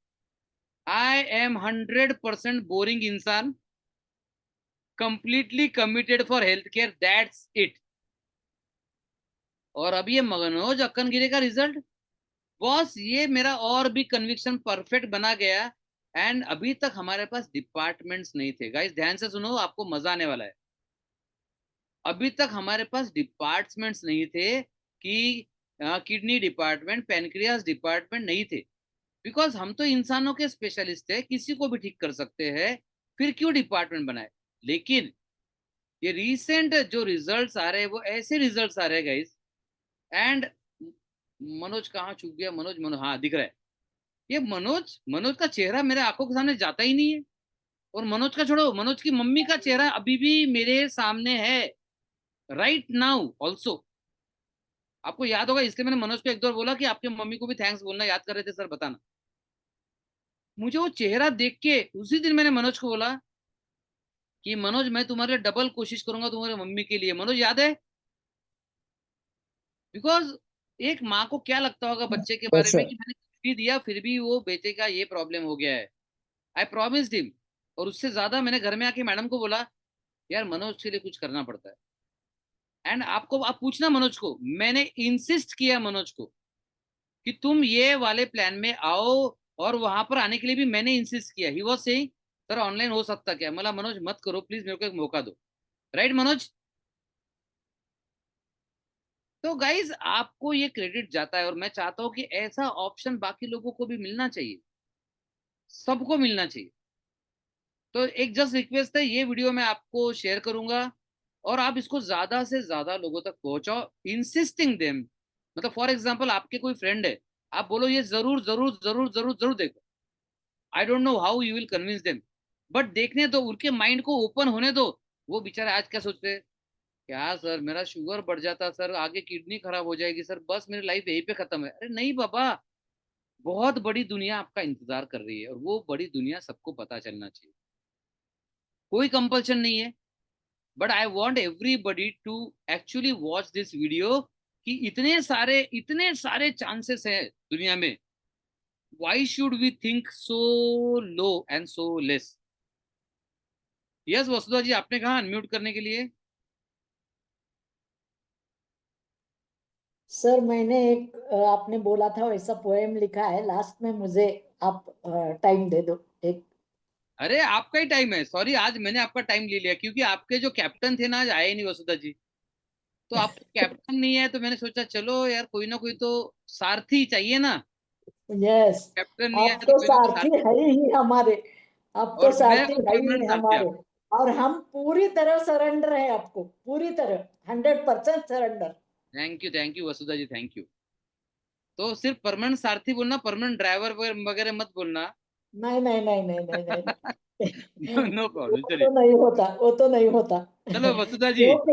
I am 100% boring इंसान, completely committed for health care, that's it. और अभी ये मनोज अक्कनगिरी का रिजल्ट, बॉस ये मेरा और भी कन्विक्शन परफेक्ट बना गया। एंड अभी तक हमारे पास डिपार्टमेंट्स नहीं थे गाइस, ध्यान से सुनो, आपको मजा आने वाला है। अभी तक हमारे पास डिपार्टमेंट्स नहीं थे कि किडनी डिपार्टमेंट, पेनक्रियास डिपार्टमेंट नहीं थे। बिकॉज हम तो इंसानों के स्पेशलिस्ट थे, किसी को भी ठीक कर सकते हैं, फिर क्यों डिपार्टमेंट बनाए। लेकिन ये रिसेंट जो रिजल्ट्स आ रहे हैं वो ऐसे रिजल्ट्स आ रहे हैं गाइस। एंड मनोज कहाँ छुप गया, मनोज, मनोज हाँ दिख रहा है। ये मनोज, मनोज का चेहरा मेरे आंखों के सामने जाता ही नहीं है। और मनोज का छोड़ो, मनोज की मम्मी का चेहरा अभी भी मेरे सामने है, राइट नाउ ऑल्सो। आपको याद होगा, इसलिए मैंने मनोज को एक दो बार बोला कि आपके मम्मी को भी थैंक्स बोलना, याद कर रहे थे सर बताना। मुझे वो चेहरा देख के उसी दिन मैंने मनोज को बोला कि मनोज मैं तुम्हारे लिए डबल कोशिश करूंगा तुम्हारे मम्मी के लिए, मनोज याद है। बिकॉज एक माँ को क्या लगता होगा बच्चे के यस बारे में सर। कि मैंने कुछ भी दिया फिर भी वो बेटे का ये प्रॉब्लम हो गया है। आई प्रॉमिस्ड हिम। और उससे ज्यादा मैंने घर में आके मैडम को बोला, यार मनोज के लिए कुछ करना पड़ता है। एंड आपको, आप पूछना मनोज को, मैंने इंसिस्ट किया मनोज को कि तुम ये वाले प्लान में आओ। और वहां पर आने के लिए भी मैंने इंसिस्ट किया। He was saying sir online हो सकता क्या, मला मनोज मत करो प्लीज, मेरे को एक मौका दो। राइट मनोज। तो गाइज आपको ये क्रेडिट जाता है, और मैं चाहता हूं कि ऐसा ऑप्शन बाकी लोगों को भी मिलना चाहिए, सबको मिलना चाहिए। तो एक जस्ट रिक्वेस्ट है, ये वीडियो मैं आपको शेयर करूंगा, और आप इसको ज्यादा से ज्यादा लोगों तक पहुंचाओ, इंसिस्टिंग देम। मतलब फॉर एग्जांपल आपके कोई फ्रेंड है, आप बोलो ये जरूर जरूर जरूर जरूर जरूर देखो। आई don't know how you will convince them, but देखने दो, उनके माइंड को ओपन होने दो। वो बेचारे आज क्या सोचते हैं, क्या सर मेरा शुगर बढ़ जाता सर, आगे किडनी खराब हो जाएगी सर, बस मेरी लाइफ यहीं पे खत्म है। अरे नहीं बाबा, बहुत बड़ी दुनिया आपका इंतजार कर रही है, और वो बड़ी दुनिया सबको पता चलना चाहिए। कोई कंपल्शन नहीं है, but I want everybody to actually watch this video, कि इतने सारे चांसेस हैं दुनिया में, why should we think so low and so less. Yes Vasudha ji, आपने कहा अनम्यूट करने के लिए। सर मैंने एक आपने बोला था वैसा पोएम लिखा है, लास्ट में मुझे आप टाइम दे दो एक। अरे आपका ही टाइम है, सॉरी आज मैंने आपका टाइम ले लिया, क्योंकि आपके जो कैप्टन थे ना आज आए नहीं वसुधा जी। तो आप कैप्टन नहीं है तो मैंने सोचा चलो यार कोई ना कोई तो सारथी चाहिए ना। यस, कैप्टन नहीं है आप तो तो कोई ना कोई सारथी सारथी। है ही हमारे, आप तो और मैं सारथी हूँ है परमानेंट ही सारथी हमारे। आपका। और हम पूरी तरह सरेंडर है आपको, पूरी तरह 100% surrender. Thank you Vasudha ji, thank you. तो सिर्फ परमानेंट सारथी बोलना, परमानेंट ड्राइवर वगैरह मत बोलना। नहीं नहीं नहीं नहीं नहीं नहीं नहीं। नो प्रॉब्लम, वो चलिए। तो नहीं होता, वो तो नहीं होता। चलो वसुधा जी। क्योंकि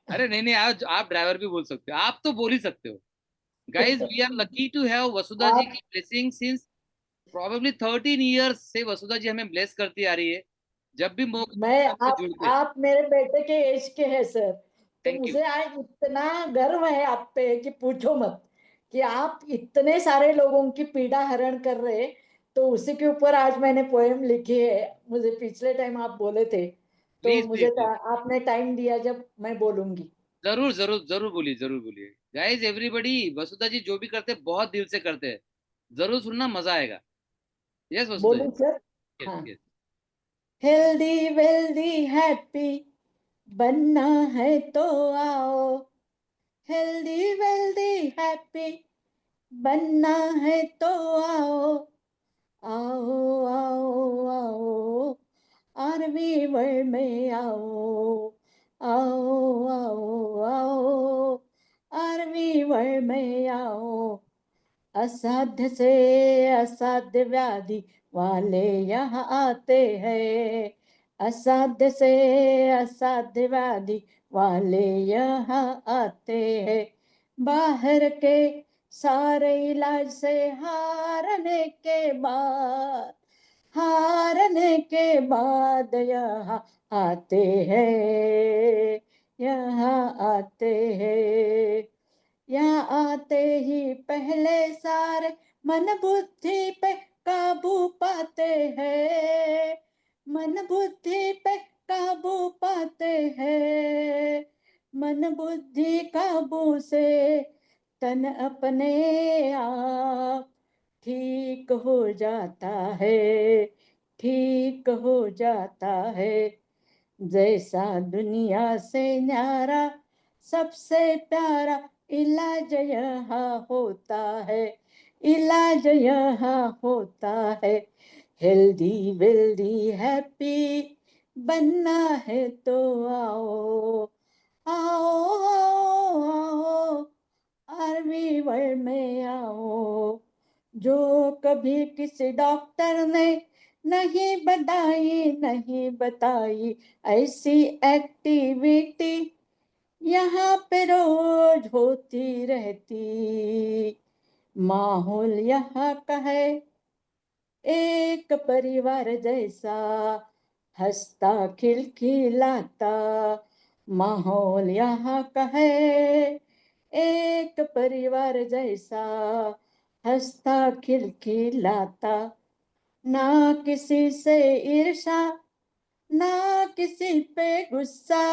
अरे नहीं नहीं, आप ड्राइवर भी बोल सकते हो, आप तो बोल ही सकते हो। Guys we are lucky to have Vasudha ji आप की ब्लेसिंग सिंस प्रोबेबली 13 ईयर्स से वसुधा जी हमें ब्लेस करती आ रही है। जब भी मौका मैं मिलता है, हमसे जुड़ते हैं। आप मेरे बेटे के एज के हैं सर। तो थैंक यू। मुझे आज इतना गर्व है आप पे कि पूछो मत, कि आप इतने सारे लोगों की पीड़ा हरण कर रहे हैं। तो उसी के ऊपर आज मैंने पोएम लिखी है। मुझे पिछले टाइम आप बोले थे, तो प्लीज मुझे प्लीज प्लीज। आपने टाइम दिया जब मैं बोलूंगी। जरूर जरूर जरूर बोलिए, जरूर बोलिए। गाइज एवरीबडी, वसुधा जी जो भी करते हैं बहुत दिल से करते हैं। जरूर सुनना, मजा आएगा। यस वसुधा जी। बोलूं सर? यस हाँ। यस। हेल्दी वेल्दी हैप्पी बनना है तो आओ। हेल्दी वेल्दी हैप्पी बनना है तो आओ। आओ आओ आओ, आरवी वर्ल्ड में आओ। आओ आओ आओ, आरवी वर्ल्ड में आओ। असाध्य से असाध्य व्याधि वाले यहाँ आते हैं। असाध्य से असाध्य व्याधि वाले यहाँ आते हैं। बाहर के सारे इलाज से हारने के बाद यहाँ आते हैं। यहाँ आते हैं। यहाँ आते ही पहले सारे मन बुद्धि पे काबू पाते हैं। मन बुद्धि पे काबू पाते हैं। मन बुद्धि काबू से तन अपने आप ठीक हो जाता है। ठीक हो जाता है। जैसा दुनिया से न्यारा सबसे प्यारा इलाज यहाँ होता है। इलाज यहाँ होता है। हेल्दी वेल्दी हैप्पी बनना है तो आओ। आओ आओ आओ, आर्मी वर्ल्ड में आओ। जो कभी किसी डॉक्टर ने नहीं बताई ऐसी एक्टिविटी यहाँ पे रोज होती रहती। माहौल यहाँ का है एक परिवार जैसा, हंसता खिलखिलाता। माहौल यहाँ का है एक परिवार जैसा, हंसता खिलखिलाता। ना किसी से ईर्षा, ना किसी पे गुस्सा।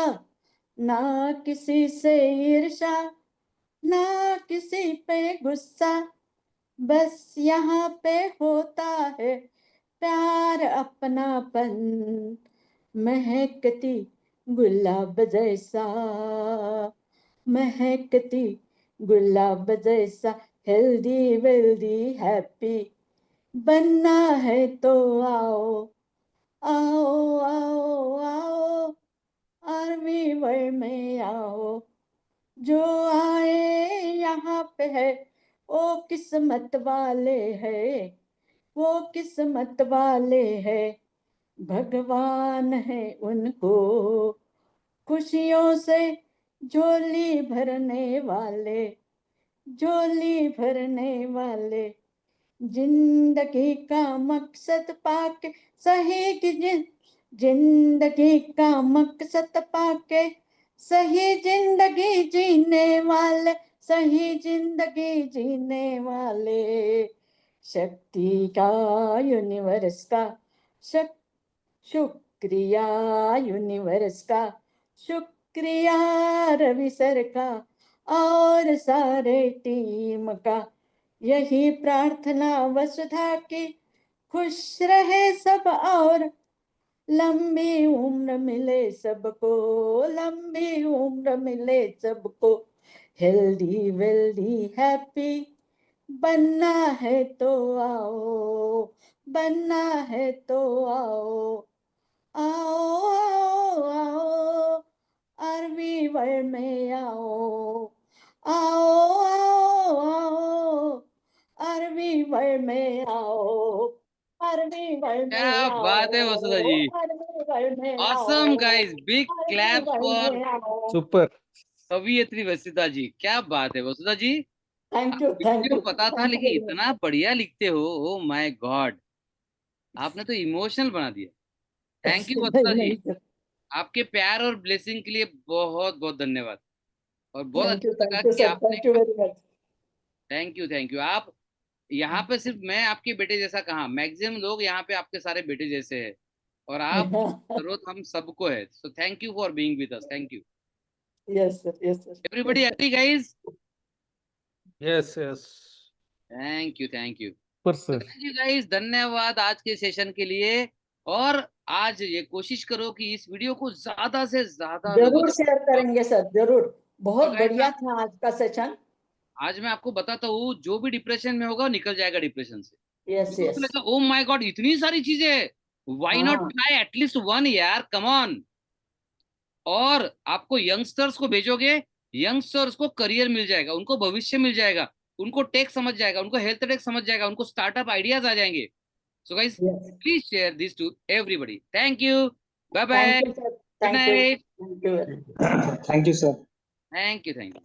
ना किसी से ईर्षा, ना किसी पे गुस्सा। बस यहाँ पे होता है प्यार अपनापन, महकती गुलाब जैसा। महकती गुलाब जैसा। हेल्दी वेल्दी हैप्पी बनना है तो आओ। आओ आओ आओ, आर्मी वर्ल्ड में आओ। जो आए यहाँ पे है वो किस्मत वाले है। वो किस्मत वाले है। भगवान है उनको खुशियों से झोली भरने वाले। झोली भरने वाले। जिंदगी का मकसद पाके सही की जिंदगी का मकसद पाके सही जिंदगी जीने वाले। सही जिंदगी जीने वाले। शक्ति का यूनिवर्स का शक शुक्रिया यूनिवर्स का। शुक्रिया रवि सर का। और सारे टीम का यही प्रार्थना वसुधा की, खुश रहे सब और लंबी उम्र मिले सबको, लंबी उम्र मिले सबको, हेल्दी वेल्दी हैप्पी बनना है तो आओ, बनना है तो आओ, आओ आओ आओ, आरवी वर्ल्ड में आओ, आओ आओ आओ, आरवी वर्ल्ड में आओ, आरवी वर्ल्ड में क्या आओ, बात है वसुधा जी, आरवी वर्ल्ड में ऑसम आओ, guys, big RV clap world for में आओ। Super. कवियत्री वसुधा जी, क्या बात है Vasudha ji. Thank you, thank मुझे यू, पता था थैंक यू लेकिन वेरी मच। इतना बढ़िया लिखते हो, ओ माय गॉड, आपने तो इमोशनल बना दिया। थैंक यू वसुधा नहीं जी, नहीं सर, आपके प्यार और ब्लेसिंग के लिए बहुत बहुत धन्यवाद, और बहुत अच्छा लगा थैंक यू कि सर, आपने, thank you very much. Thank you, thank you. आप यहाँ पे सिर्फ मैं आपके बेटे जैसा कहा, मैक्सिमम लोग यहाँ पे आपके सारे बेटे जैसे हैं, और आप जरूरत हम सबको है। So thank you for being with us, thank you yes sir, yes sir, everybody, yes sir. Agree guys. Yes, yes. Thank you, thank you, Super, sir. Thank you guys, धन्यवाद आज के सेशन के लिए। और आज ये कोशिश करो कि इस वीडियो को ज्यादा से ज्यादा लोगों जरूर तक शेयर पहुंचाओ। करेंगे सर, जरूर। और बहुत गाइस, बढ़िया था आज का सेशन। आज मैं आपको बताता हूँ, जो भी डिप्रेशन में होगा वो निकल जाएगा डिप्रेशन से। यस बिल्कुल यस। लगेगा ओ माय गॉड इतनी सारी चीजें है, व्हाई नॉट हाँ ट्राई एटलीस्ट वन यार, कम ऑन। और आपको यंगस्टर्स को भेजोगे, यंगस्टर्स को करियर मिल जाएगा, उनको भविष्य मिल जाएगा, उनको टेक समझ जाएगा, उनको हेल्थ टेक समझ जाएगा, उनको स्टार्टअप आइडियाज आ जाएंगे। So guys, yes. Please share this to everybody. Thank you, bye bye, thank you sir, good thank you, night, thank you. Thank you, sir. Thank you, thank you.